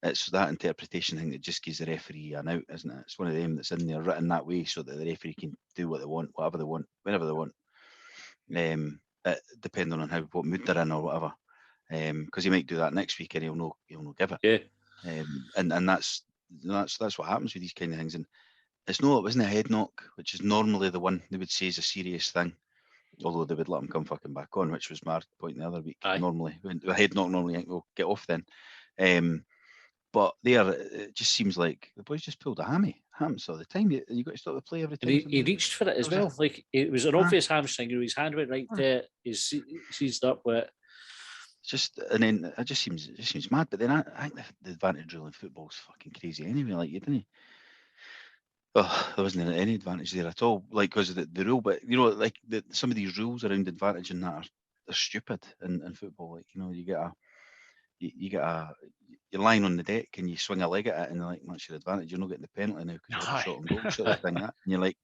it's that interpretation thing that just gives the referee an out, isn't it? It's one of them that's in there written that way so that the referee can do what they want, whatever they want, whenever they want, depending on what mood they're in or whatever. Because he might do that next week and he'll not give it. Yeah. And that's what happens with these kind of things. And it wasn't a head knock, which is normally the one they would say is a serious thing. Although they would let him come fucking back on, which was my point the other week. Aye. Normally, when a head knock, normally we'll get off then. But there, it just seems like the boys just pulled a hammy. Happens all the time. You got to stop the play every time. And he reached for it as well. Like, it was an obvious hamstring. His hand went right there. He's seized up with it. It just seems mad. But then I think the advantage rule in football is fucking crazy anyway. Like, you didn't. Well, there wasn't any advantage there at all, like, because of the rule. But you know, like some of these rules around advantage and that are stupid in football. Like, you know, you're lying on the deck and you swing a leg at it and they're like, that's your advantage. You're not getting the penalty now because you're shot on goal sort of thing. That. And you're like,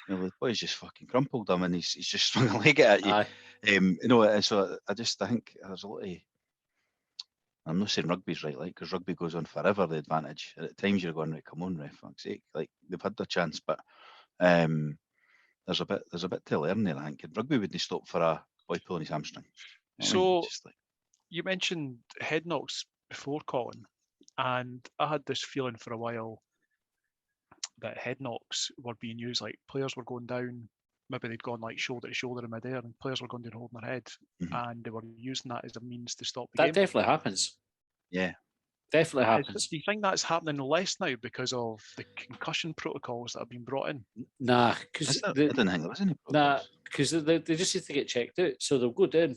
the boy's just fucking crumpled him and he's just swung a leg at you. You know, so I think there's a lot of. I'm not saying rugby's right, like, because rugby goes on forever, the advantage. At times you're going, right, come on, ref, fuck's sake. Like, they've had their chance, but there's a bit to learn there, I think. And rugby wouldn't stop for a boy pulling his hamstring. So, you mentioned head knocks before, Colin, and I had this feeling for a while that head knocks were being used, like players were going down, maybe they'd gone like shoulder to shoulder in midair and players were going down holding their head, and they were using that as a means to stop the game. That definitely happens. Yeah. Definitely happens. Do you think that's happening less now because of the concussion protocols that have been brought in? Nah, because I didn't think there was any protocols. Nah, because they just need to get checked out. So they'll go down.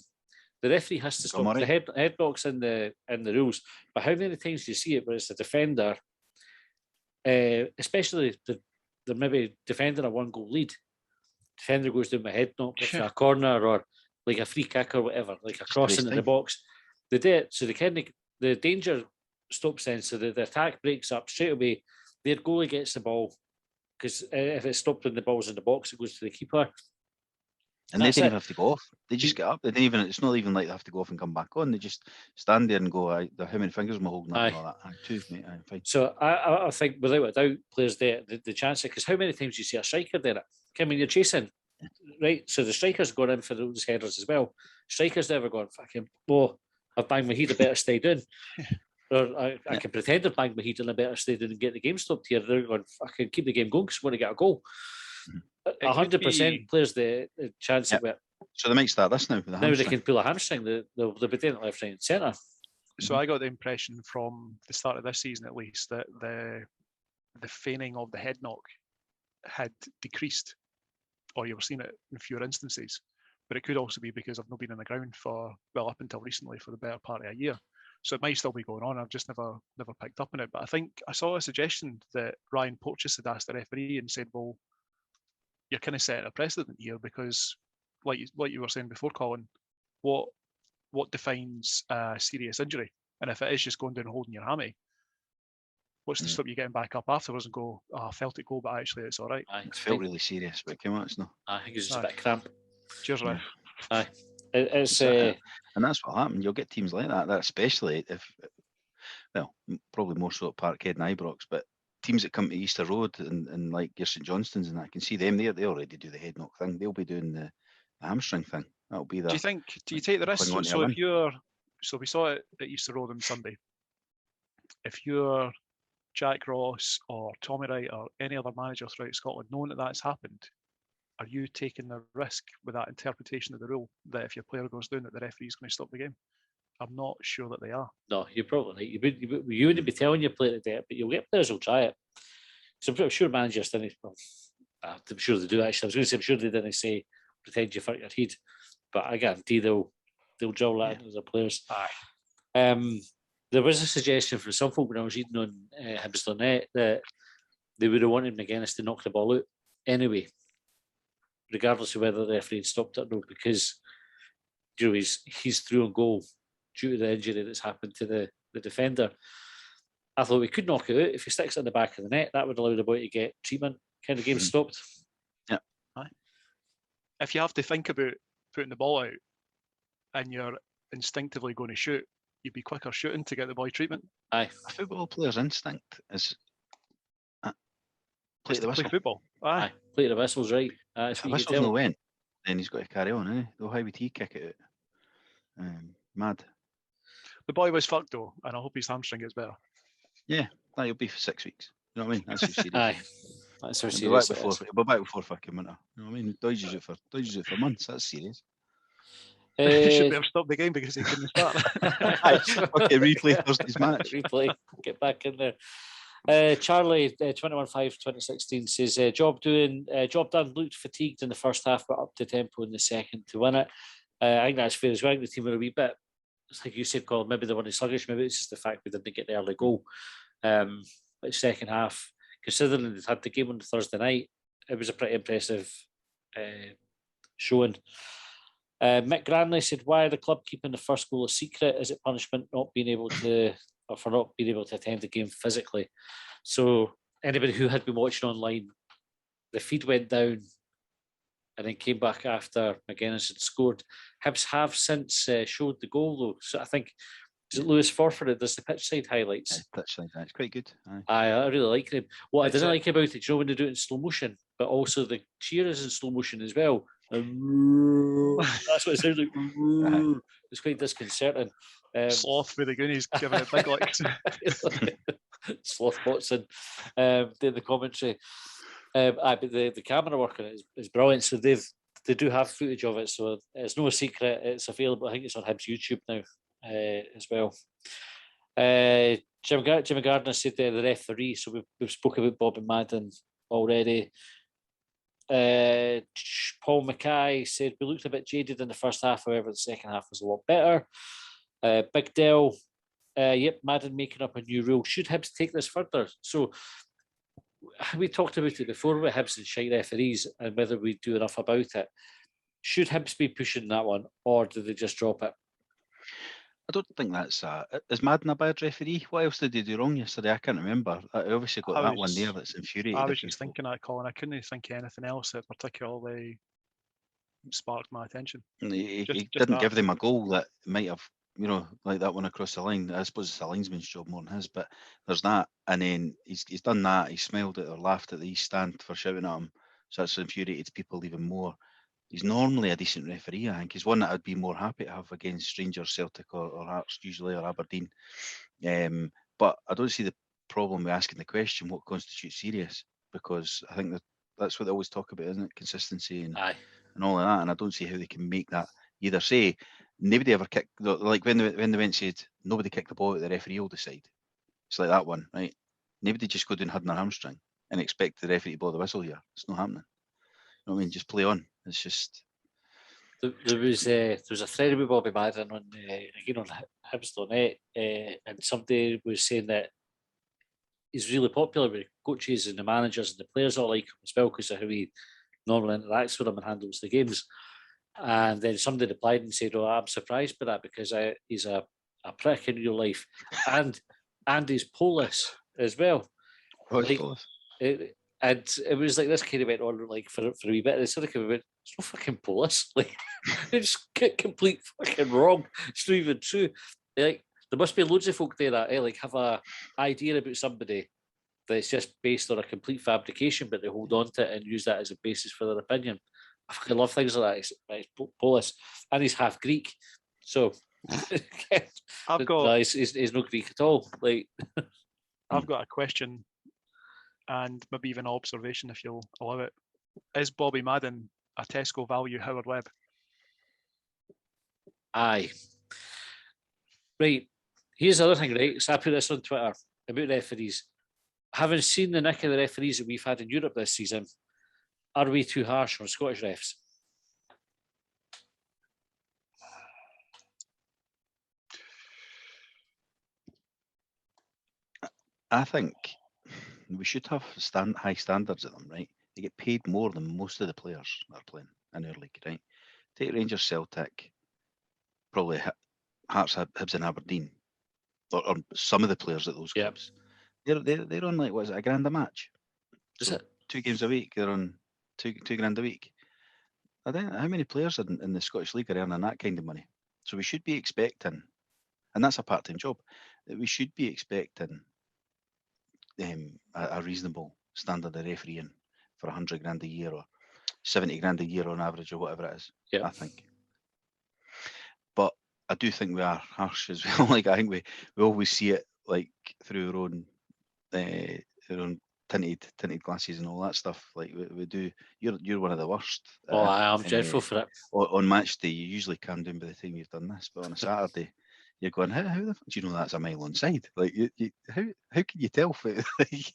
The referee has to stop the head knocks in the rules. But how many times do you see it where it's the defender, especially the maybe defender a 1-goal lead. Defender goes down with a head knock for a corner or like a free kick or whatever, like a cross into the box. They do it, so the danger stops then, so the attack breaks up straight away. Their goalie gets the ball because if it's stopped and the ball's in the box, it goes to the keeper. And they That's didn't it. even have to go off. They just get up. They didn't even. It's not even like they have to go off and come back on. They just stand there and go, how many fingers am I holding up Aye. and all that? Aye, 2, mate. Aye, fine. So I think without a doubt, players there the chance because how many times do you see a striker there? I mean, you're chasing, right? So the strikers going in for those headers as well. Strikers never going fucking. Oh, I've banged my heat. I better stay down. Or I can pretend I've banged my heat and I better stay down and get the game stopped here. They're going, fucking keep the game going because we want to get a goal. 100% players the chance of it. So they might start this now with the Now hamstring. they can pull a hamstring. They'll be doing it left, right, and centre. So I got the impression from the start of this season, at least, that the feigning of the head knock had decreased, or you were seeing it in fewer instances. But it could also be because I've not been on the ground for, well, up until recently, for the better part of a year. So it might still be going on. I've just never picked up on it. But I think I saw a suggestion that Ryan Porteous had asked the referee and said, well, you're kind of setting a precedent here because, like you were saying before, Colin, what defines a serious injury? And if it is just going down and holding your hammy, what's to stop you getting back up afterwards and go, oh, I felt it go, but actually it's all right. It felt really serious, but it came out, it's not. I think it's just a bit cramp. Cheers, Ralph. Aye. It's and that's what happened. You'll get teams like that especially if, well, probably more so at Parkhead and Ibrox, but teams that come to Easter Road and like your St Johnstones and I can see them there. They already do the head knock thing. They'll be doing the hamstring thing. That'll be the. Do you take the risk? So we saw it at Easter Road on Sunday. If you're Jack Ross or Tommy Wright or any other manager throughout Scotland, knowing that that's happened, are you taking the risk with that interpretation of the rule that if your player goes down, that the referee is going to stop the game? I'm not sure that they are. No, you're probably right. You wouldn't be telling your player to do it, but you'll get players who'll try it. So I'm sure managers didn't. Well, I'm sure they do actually. I was going to say I'm sure they didn't say pretend you fuck your head, but I guarantee they'll drill that into their players. Aye. There was a suggestion from some folk when I was reading on Hibs.net that they would have wanted McGuinness to knock the ball out anyway, regardless of whether the referee had stopped it or not, because you know he's through on goal due to the injury that's happened to the defender. I thought we could knock it out if he sticks it in the back of the net. That would allow the boy to get treatment. Kind of game stopped. Yeah. Aye. If you have to think about putting the ball out and you're instinctively going to shoot, you'd be quicker shooting to get the boy treatment. Aye. A football player's instinct is play the whistle. Play football. Aye. Play the whistle's right. If the whistle's no went, then he's got to carry on, eh? Though how would he kick it out? Mad. The boy was fucked though, and I hope his hamstring gets better. Yeah, that'll be for 6 weeks. You know what I mean? That's how serious. Aye. That's how serious. He'll be back before fucking winter. You know what I mean? Dodges it for months. That's serious. He should have stopped the game because he couldn't start. Okay, replay Thursday's match. Replay. Get back in there. Charlie, 21-5-2016 says, job done, looked fatigued in the first half, but up to tempo in the second to win it. I think that's fair as well. I think the team were a wee bit, like you said, Colin, maybe they weren't sluggish, maybe it's just the fact we didn't get the early goal. But second half, considering they had the game on the Thursday night, it was a pretty impressive showing. Mick Granley said, why are the club keeping the first goal a secret? Is it punishment for not being able to attend the game physically? So anybody who had been watching online, the feed went down and then came back after McGuinness had scored. Hibs have since showed the goal though. So I think, is it Lewis Forford that does the pitch side highlights? Yeah, pitch side, it's quite good. I really like him. What I didn't like about it, you know, when they do it in slow motion, but also the cheer is in slow motion as well. That's what it sounds like. It's quite disconcerting. Sloth with the Goonies giving it big licks. Sloth Watson doing the commentary. But the camera work on it is brilliant. So they do have footage of it, so it's no secret. It's available. I think it's on Hibs YouTube now as well. Jimmy Gardner said the referee. So we've spoken about Bobby Madden already. Paul Mackay said we looked a bit jaded in the first half, however the second half was a lot better. Big Dell, Madden making up a new rule. Should Hibs take this further? So we talked about it before with Hibs and shite referees and whether we do enough about it. Should Hibs be pushing that one, or do they just drop it? I don't think that's is Madden a bad referee? What else did he do wrong yesterday? I can't remember. I obviously got that one there that's infuriating. I was just thinking that, Colin. I couldn't think of anything else that particularly sparked my attention. He Just didn't that. give them a goal that might have, like that one across the line. I suppose it's a linesman's job more than his, but there's that. And then he's done that. He smiled at or laughed at the East Stand for shouting at him. So that's infuriated people even more. He's normally a decent referee, I think. He's one that I'd be more happy to have against Rangers, Celtic or Hearts usually, or Aberdeen. But I don't see the problem with asking the question, what constitutes serious? Because I think that's what they always talk about, isn't it? Consistency and all of that. And I don't see how they can make that. Either say, nobody ever kicked, like when they went and said, nobody kicked the ball out, the referee will decide. It's like that one, right? Nobody just go down hiding their hamstring and expect the referee to blow the whistle here. It's not happening. You know what I mean? Just play on. It's just... There was a thread with Bobby Madden on again on Hibs.net, and somebody was saying that he's really popular with coaches and the managers and the players all like him as well because of how he normally interacts with them and handles the games. And then somebody replied and said, "Oh, I'm surprised by that because he's a prick in real life, and he's Polish as well." Like, and it was like this kind of went on like for a wee bit. And it sort of came about, it's not fucking Polish. Like it's complete fucking wrong. It's not even true. Like there must be loads of folk there that like have a idea about somebody that's just based on a complete fabrication, but they hold on to it and use that as a basis for their opinion. I fucking love things like that. He's Polish and he's half Greek, so he's no Greek at all. Like I've got a question and maybe even an observation, if you'll allow it. Is Bobby Madden a Tesco value Howard Webb? Aye. Right. Here's the other thing, right? So I put this on Twitter about referees. Having seen the nick of the referees that we've had in Europe this season, are we too harsh on Scottish refs? I think we should have high standards at them, right? They get paid more than most of the players that are playing in our league, right? Take Rangers, Celtic, probably Hearts, Hibs and Aberdeen, or some of the players at those clubs. They're on like, what is it, £1,000 a match? Is it? 2 games a week, they're on two grand a week. I don't know how many players in the Scottish League are earning that kind of money. So we should be expecting, and that's a part-time job, that we should be expecting a reasonable standard of refereeing for 100 grand a year or 70 grand a year on average or whatever it is. I think. But I do think we are harsh as well. Like I think we always see it like through our own tinted glasses and all that stuff. Like we do. You're one of the worst. Oh, I'm dreadful for it. On match day, you usually calm down by the time you've done this, but on a Saturday, you're going, how the fuck do you know that's a mile onside? Like, how can you tell?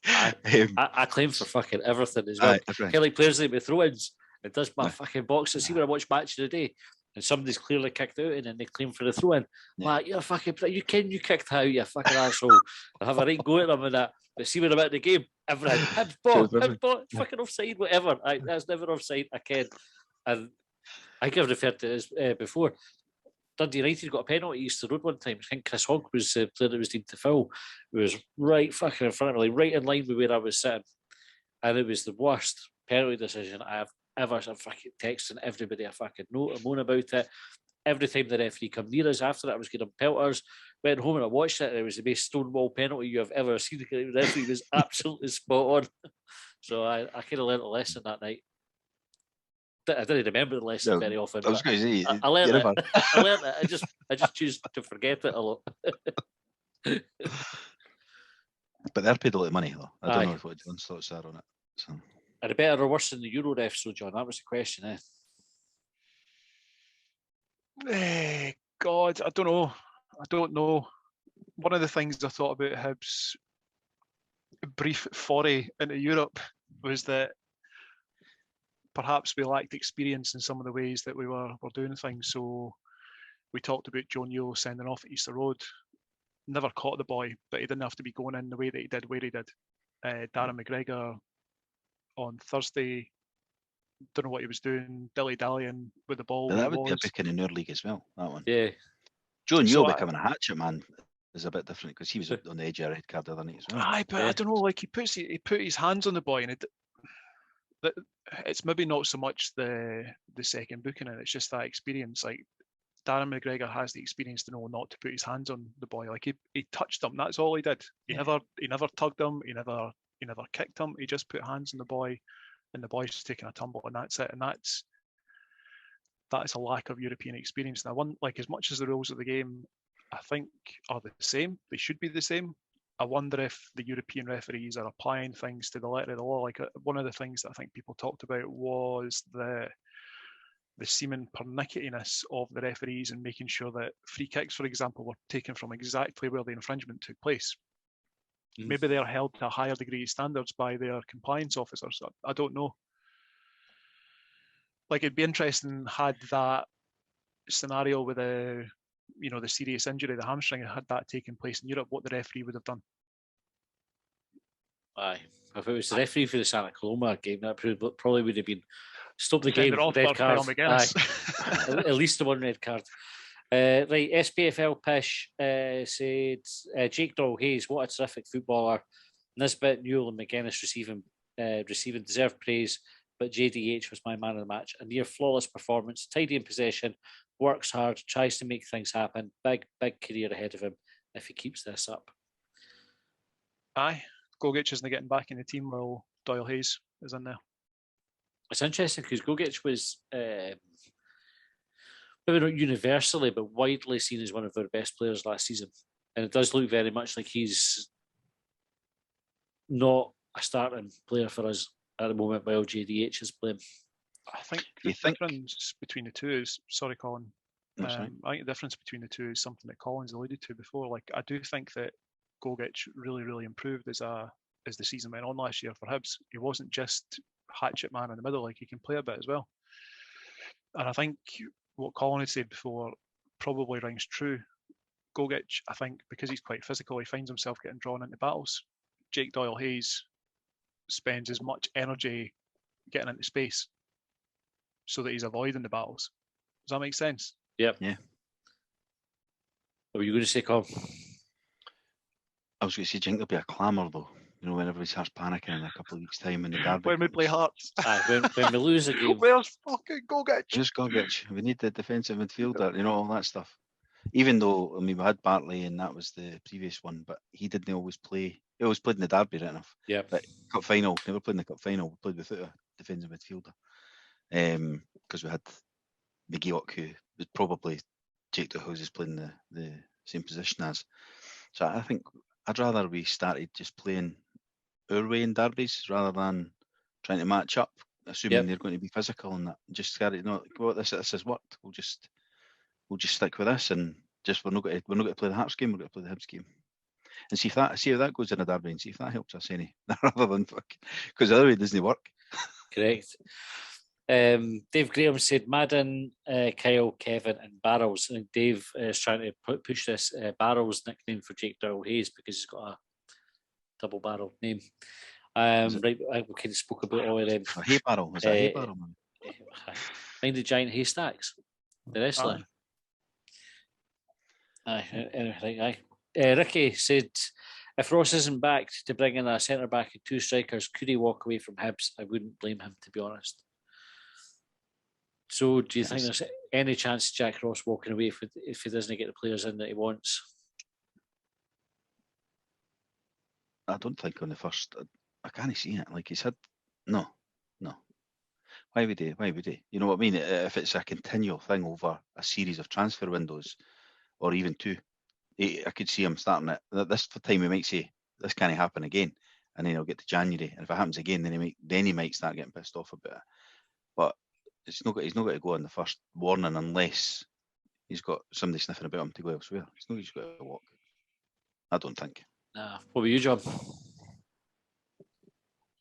I claim for fucking everything as well. Right. Like players like with throw-ins, it does my fucking box. See when I watch Match of the Day, and somebody's clearly kicked out and then they claim for the throw-in. Like, you're fucking, you kicked out, you fucking asshole. I have a right go at them and that. But see when I'm at the game, everything, Hibs ball, fucking offside, whatever. That's never offside, I can. And I think I've referred to this before. Dundee United got a penalty at Easter Road one time. I think Chris Hogg was the player that was deemed to foul. It was right fucking in front of me, like right in line with where I was sitting. And it was the worst penalty decision I have ever. I'm fucking texting everybody a fucking note and moan about it. Every time the referee come near us after that, I was getting pelters. Went home and I watched it, and it was the most stonewall penalty you have ever seen. The referee was absolutely spot on. So I kind of learnt a lesson that night. I didn't remember the lesson very often. I was going to say, I learned it. I learned it. I just choose to forget it a lot. But they're paid a lot of money, though. I don't know what John's thoughts are on it. So. Are they better or worse than the Euro refs, so John? That was the question, God, I don't know. One of the things I thought about Hibs' brief foray into Europe was that perhaps we lacked experience in some of the ways that we were doing things. So we talked about Joe Newell sending off at Easter Road. Never caught the boy, but he didn't have to be going in the way that he did where he did. Darren McGregor on Thursday, don't know what he was doing, dilly-dallying with the ball. But that would be a booking in our league as well, that one. Yeah. Joe Newell becoming a hatchet man is a bit different because he was on the edge of a red card the other night as well. Aye, but I don't know, like he put his hands on the boy and it's maybe not so much the second booking, and it's just that experience. Like Darren McGregor has the experience to know not to put his hands on the boy. Like he touched him. That's all he did. He never tugged him. He never kicked him. He just put hands on the boy, and the boy's taking a tumble, and that's it. And that's a lack of European experience. And I want, like, as much as the rules of the game, I think, are the same. They should be the same. I wonder if the European referees are applying things to the letter of the law. Like one of the things that I think people talked about was the seeming pernicketiness of the referees and making sure that free kicks, for example, were taken from exactly where the infringement took place. Maybe they're held to a higher degree of standards by their compliance officers. I don't know. Like, it'd be interesting had that scenario with the serious injury, the hamstring, had that taken place in Europe, what the referee would have done. Aye. If it was the referee for the Santa Coloma game, that probably would have been stop the game, red card. Aye. At least the one red card. Right, SPFL Pish said Jake Doyle-Hayes, what a terrific footballer. Nisbet, Newell and McGuinness receiving deserved praise, but JDH was my man of the match. A near flawless performance, tidy in possession, works hard, tries to make things happen. Big career ahead of him if he keeps this up. Aye, Gogic isn't getting back in the team while Doyle-Hayes is in there. It's interesting because Gogic was maybe not universally, but widely seen as one of our best players last season. And it does look very much like he's not a starting player for us at the moment while JDH is playing. I think the difference between the two is, sorry, Colin, I think the difference between the two is something that Colin's alluded to before. Like, I do think that Gogic really, really improved as the season went on last year for Hibs. He wasn't just hatchet man in the middle, like he can play a bit as well. And I think what Colin had said before probably rings true. Gogic, I think, because he's quite physical, he finds himself getting drawn into battles. Jake Doyle-Hayes spends as much energy getting into space so that he's avoiding the battles. Does that make sense? Yep. Yeah. What were you going to say, Colin? I was going to say, do you think there'll be a clamour though? You know, when everybody starts panicking in a couple of weeks' time in the derby. When we play Hearts. When we lose a game. Where's fucking Gogic? Just Gogic. We need the defensive midfielder, you know, all that stuff. Even though, I mean, we had Bartley and that was the previous one, but he didn't always play. He always played in the derby, right enough. Yeah. But cup final, never played in the cup final. We played without a defensive midfielder. Because we had McGeoch, who was probably Jake Doyle-Hayes playing the same position as. So I think I'd rather we started just playing our way in derbies rather than trying to match up, assuming they're going to be physical and that. Just started, this has worked. We'll just stick with this and just we're not going to play the Hearts game. We're going to play the Hibs game, and see how that goes in a derby and see if that helps us any rather than because the other way it doesn't work. Correct. Dave Graham said Madden, Kyle, Kevin, and Barrels. And Dave is trying to push this Barrels nickname for Jake Doyle-Hayes because he's got a double barrel name. Right, we kind of spoke about all of them. A hay barrel, is that a hay barrel, man? Mind the giant haystacks, the wrestler. Aye. Ricky said, if Ross isn't backed to bring in a centre back and two strikers, could he walk away from Hibs? I wouldn't blame him, to be honest. So, do you think there's any chance of Jack Ross walking away if he doesn't get the players in that he wants? I don't think on the first. I can't see it. Like he said, no. Why would he? You know what I mean? If it's a continual thing over a series of transfer windows, or even two, I could see him starting it. This time he might say this can't happen again, and then he'll get to January, and if it happens again, then he might start getting pissed off about it. But he's not going to go on the first warning unless he's got somebody sniffing about him to go elsewhere. He's not just going to walk. I don't think. Nah. What were you, John?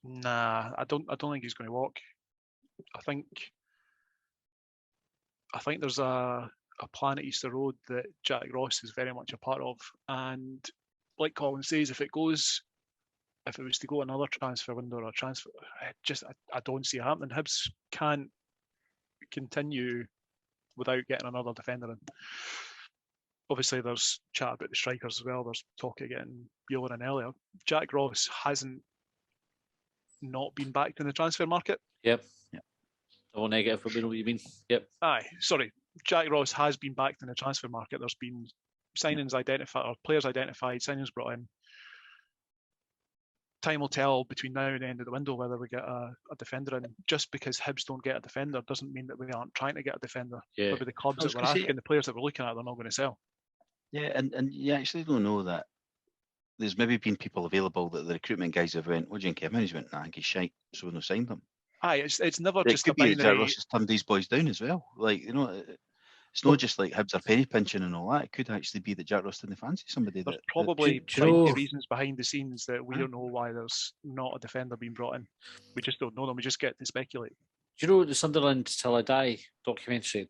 Nah, I don't think he's going to walk. I think there's a plan at Easter Road that Jack Ross is very much a part of, and like Colin says, if it was to go another transfer window or a transfer, I don't see it happening. Hibs can't continue without getting another defender in. Obviously, there's chat about the strikers as well. There's talk of getting Beeler and Elliott. Jack Ross hasn't not been backed in the transfer market. Yep. Yep. All negative, but we know what you mean. Yep. Aye, sorry. Jack Ross has been backed in the transfer market. There's been signings identified, or players identified, signings brought in. Time will tell between now and the end of the window whether we get a defender in. Just because Hibs don't get a defender doesn't mean that we aren't trying to get a defender. Yeah. Maybe the clubs I was that we're gonna say- asking, the players that we're looking at, they're not going to sell. Yeah, and you actually don't know that there's maybe been people available that the recruitment guys have went, what do you think of him? And he's went, nah, I think he's shite, so we've not signed him. Aye, it's never It just a could be that Jack binary. Ross has turned these boys down as well. Like, you know, it's not just like Hibs are penny pinching and all that. It could actually be that Jack Ross didn't fancy somebody There's that probably do you plenty know- of reasons behind the scenes that we don't know why there's not a defender being brought in. We just don't know them. We just get to speculate. Do you know the Sunderland Till I Die documentary?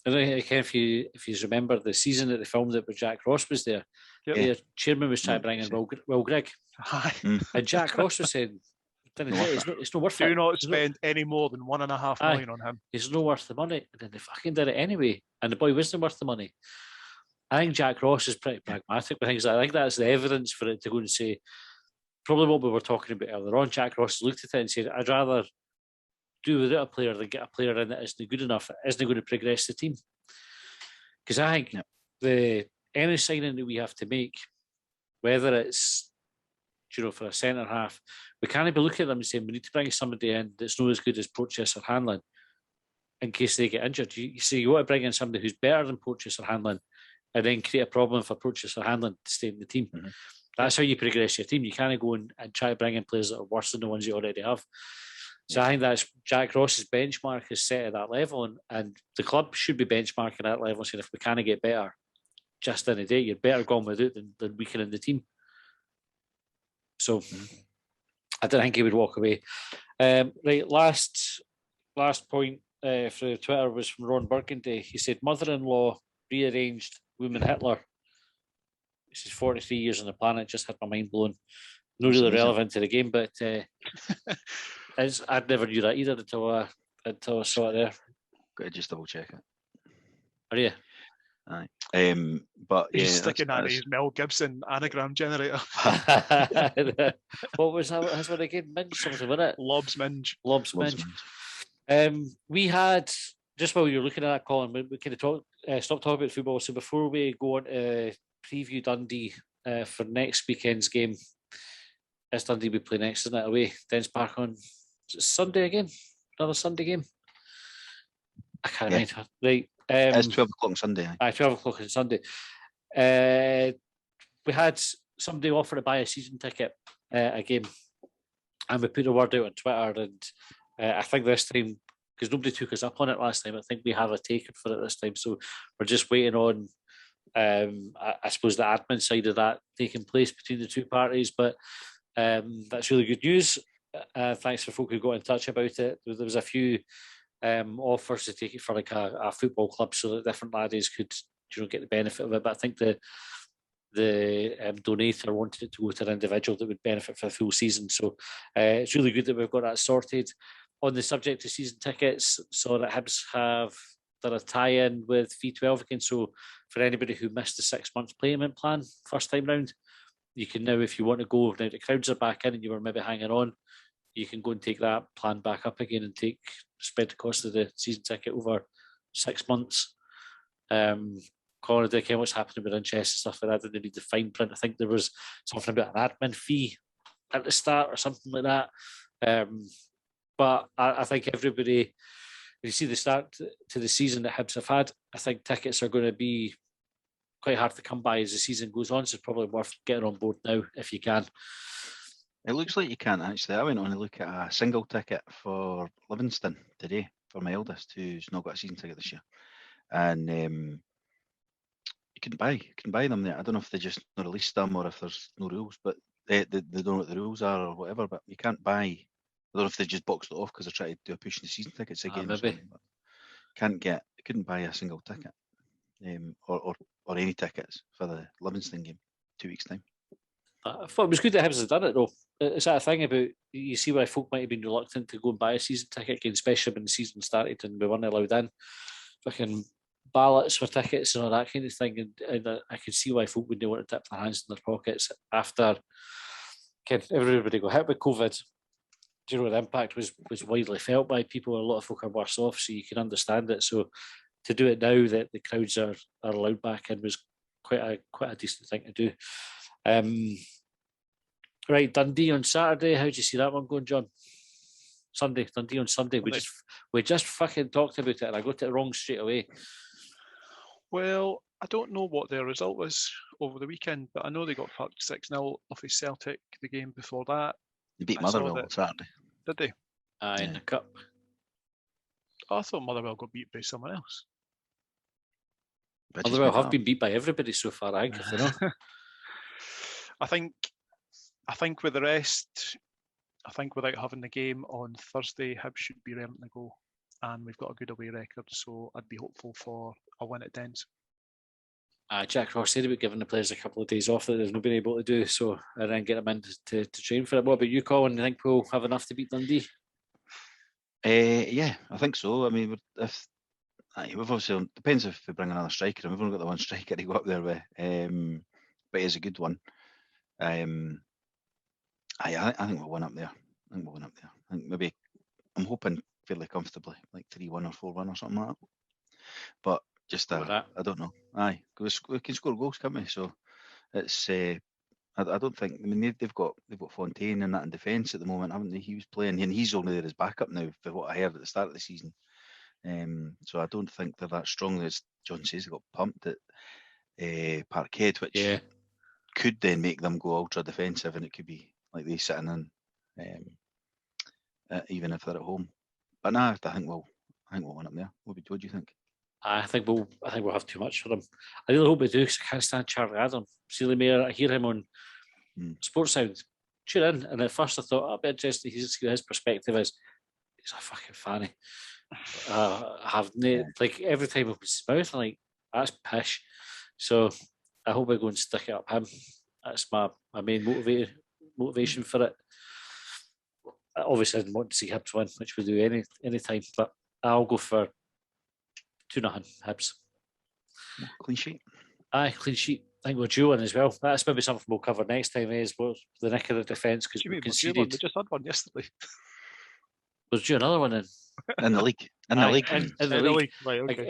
I don't know if you remember the season that they filmed it where Jack Ross was there. Yep. The chairman was trying to bring in Will Grigg, Aye. and Jack Ross was saying, "It's not worth Do it. not It's spend any more than $1.5 Aye. million on him. It's not worth the money." And then they fucking did it anyway, and the boy wasn't worth the money. I think Jack Ross is pretty pragmatic with things. I think that's the evidence for it to go and say, probably what we were talking about earlier on. Jack Ross looked at it and said, "I'd rather do without a player than get a player in that isn't good enough, that isn't going to progress the team." Because I think any signing that we have to make, whether it's for a centre half, we can't be looking at them and saying we need to bring somebody in that's not as good as Porteous or Hanlon in case they get injured. You see, you want to bring in somebody who's better than Porteous or Hanlon and then create a problem for Porteous or Hanlon to stay in the team. Mm-hmm. That's how you progress your team. You can't go and try to bring in players that are worse than the ones you already have. So I think that's Jack Ross's benchmark is set at that level, and the club should be benchmarking at that level, saying if we can't get better just in a day, you're better gone with it than weakening the team. So I don't think he would walk away. Right, last point for Twitter was from Ron Burgundy. He said, "Mother-in-law rearranged woman Hitler." This is 43 years on the planet. Just had my mind blown. Not really amazing. relevant to the game, but I'd never knew that either until I saw it there. Got to just double check it. Are you? Aye. But yeah, He's sticking that in that's- his Mel Gibson anagram generator. What was that? His one again? Minge something, wasn't it? Lobs Minge. Lobs Lots Minge. of We had, just while you were looking at that, Colin, we kind of stop talking about football. So before we go on to preview Dundee for next weekend's game, it's Dundee we play next, isn't it? Away, Dens Park on Sunday again? Another Sunday game? I can't remember. Right. It's 12 o'clock on Sunday. Aye. 12 o'clock on Sunday. We had somebody offer to buy a season ticket a game, and we put a word out on Twitter, and I think this time, because nobody took us up on it last time, I think we have a taker for it this time, so we're just waiting on I suppose the admin side of that taking place between the two parties, but that's really good news. Thanks for folk who got in touch about it. There was a few offers to take it for like a football club so that different laddies could get the benefit of it, but I think the donator wanted it to go to an individual that would benefit for the full season, so it's really good that we've got that sorted. On the subject of season tickets, so that Hibs have done a tie-in with V12 again, so for anybody who missed the 6 months payment plan first time round, you can now, if you want to go, now the crowds are back in and you were maybe hanging on, you can go and take that plan back up again and spread the cost of the season ticket over 6 months. Colin, I don't care what's happening with interest and stuff like that. Did they need the fine print? I think there was something about an admin fee at the start or something like that. But I think everybody, you see the start to the season that Hibs have had, I think tickets are going to be quite hard to come by as the season goes on, so it's probably worth getting on board now if you can. It looks like you can actually. I went on to look at a single ticket for Livingston today for my eldest, who's not got a season ticket this year, and you can buy them there. I don't know if they just not released them or if there's no rules, but they don't know what the rules are or whatever. But you can't buy. I don't know if they just boxed it off because they're trying to do a push in the season tickets again. Maybe. Couldn't buy a single ticket, or any tickets for the Livingston game 2 weeks time. I thought it was good that Hibs has done it though. Is that a thing about, you see why folk might have been reluctant to go and buy a season ticket again, especially when the season started and we weren't allowed in. Fucking ballots for tickets and all that kind of thing, and I can see why folk wouldn't want to dip their hands in their pockets after everybody got hit with COVID. do you know, the impact was widely felt by people. A lot of folk are worse off, so you can understand it. So to do it now that the crowds are allowed back in was quite a decent thing to do. Right, Dundee on Saturday. How do you see that one going, John? Dundee on Sunday. We just fucking talked about it, and I got it wrong straight away. Well, I don't know what their result was over the weekend, but I know they got fucked 6-0 off of Celtic the game before that. They beat I saw Motherwell that- on Saturday. Did they? In the cup. Oh, I thought Motherwell got beat by someone else. But just Motherwell made it have up. been beat by everybody so far, I think, if they know. I think with the rest, I think without having the game on Thursday, Hibs should be raring to go, and we've got a good away record, so I'd be hopeful for a win at Dens. Jack Ross said about giving the players a couple of days off that they've not been able to do, so and then get them in to train for it. What about you, Colin? Do you think we'll have enough to beat Dundee? Yeah, I think so. I mean, we've obviously depends if we bring another striker, and we've only got the one striker to go up there with. But he's a good one. I think we'll win up there. I think maybe I'm hoping fairly comfortably, like 3-1 or 4-1 or something like that. But just I don't know. Aye, we can score goals, can't we? So it's I don't think. I mean, they've got Fontaine and that in defence at the moment, haven't they? He was playing, and he's only there as backup now, for what I heard at the start of the season. So I don't think they're that strong. As John says, they got pumped at Parkhead, which could then make them go ultra defensive, and it could be like they sitting in, even if they're at home. But nah, I think we'll win up there. What do you think? I think we'll have too much for them. I really hope we do, because I can't stand Charlie Adam. Sealy Mayer, I hear him on Sports Sound. Tune in, and at first I thought I'd be interested to see his perspective is. He's a fucking fanny. Like every time he opens his mouth, I'm like, that's pish. So I hope I go and stick it up him. That's my main motivation for it. Obviously, I didn't want to see Hibs win, which we do any time, but I'll go for 2-0 Hibs. Clean sheet. Aye, clean sheet. I think we're due one as well. That's maybe something we'll cover next time, is what the nick of the defence, because we conceded. We just had one yesterday. We'll do another one in the league. In the league. Right, okay.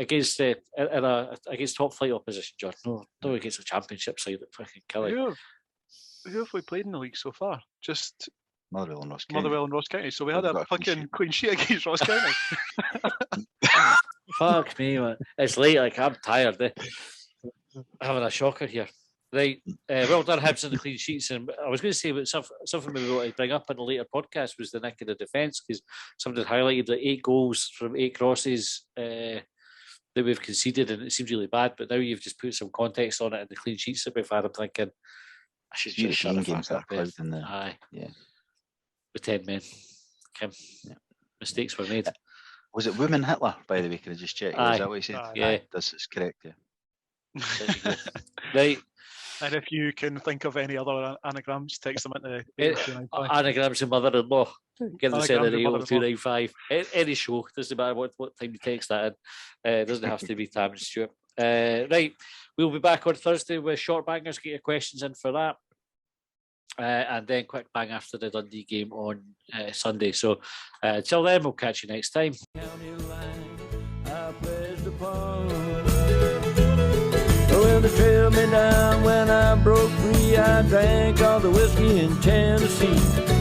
Against top flight opposition, John. No against a championship side that fucking kill it. Who have we played in the league so far? Just Motherwell and Ross County. So we had We've a got a clean fucking sheet. clean sheet against Ross County. Fuck me, man. It's late, like I'm tired. Having a shocker here. Right, well done, Hibs on the clean sheets. And I was going to say about something we want to bring up in a later podcast was the nick of the defence, because somebody had highlighted that 8 goals from 8 crosses that we've conceded, and it seems really bad. But now you've just put some context on it, and the clean sheets that we've had, I'm thinking I should just shut the games fuck that up. crowd in there. Aye, Yeah. with 10 men. Kim, mistakes were made. Was it Women Hitler, by the way? Can I just check? Aye. Is that what he said? Aye. Yeah. This is correct, yeah. Right. And if you can think of any other anagrams, text them into 8295. Anagrams of mother-in-law. Give them Anagrams of 780-295. Any show, doesn't matter what time you text that in. It doesn't have to be Tam and Stuart. Right, we'll be back on Thursday with short bangers. Get your questions in for that. And then quick bang after the Dundee game on Sunday. So till then, we'll catch you next time. County line I pledged upon. Well, they trailed me down when I broke free. I drank all the whiskey in Tennessee.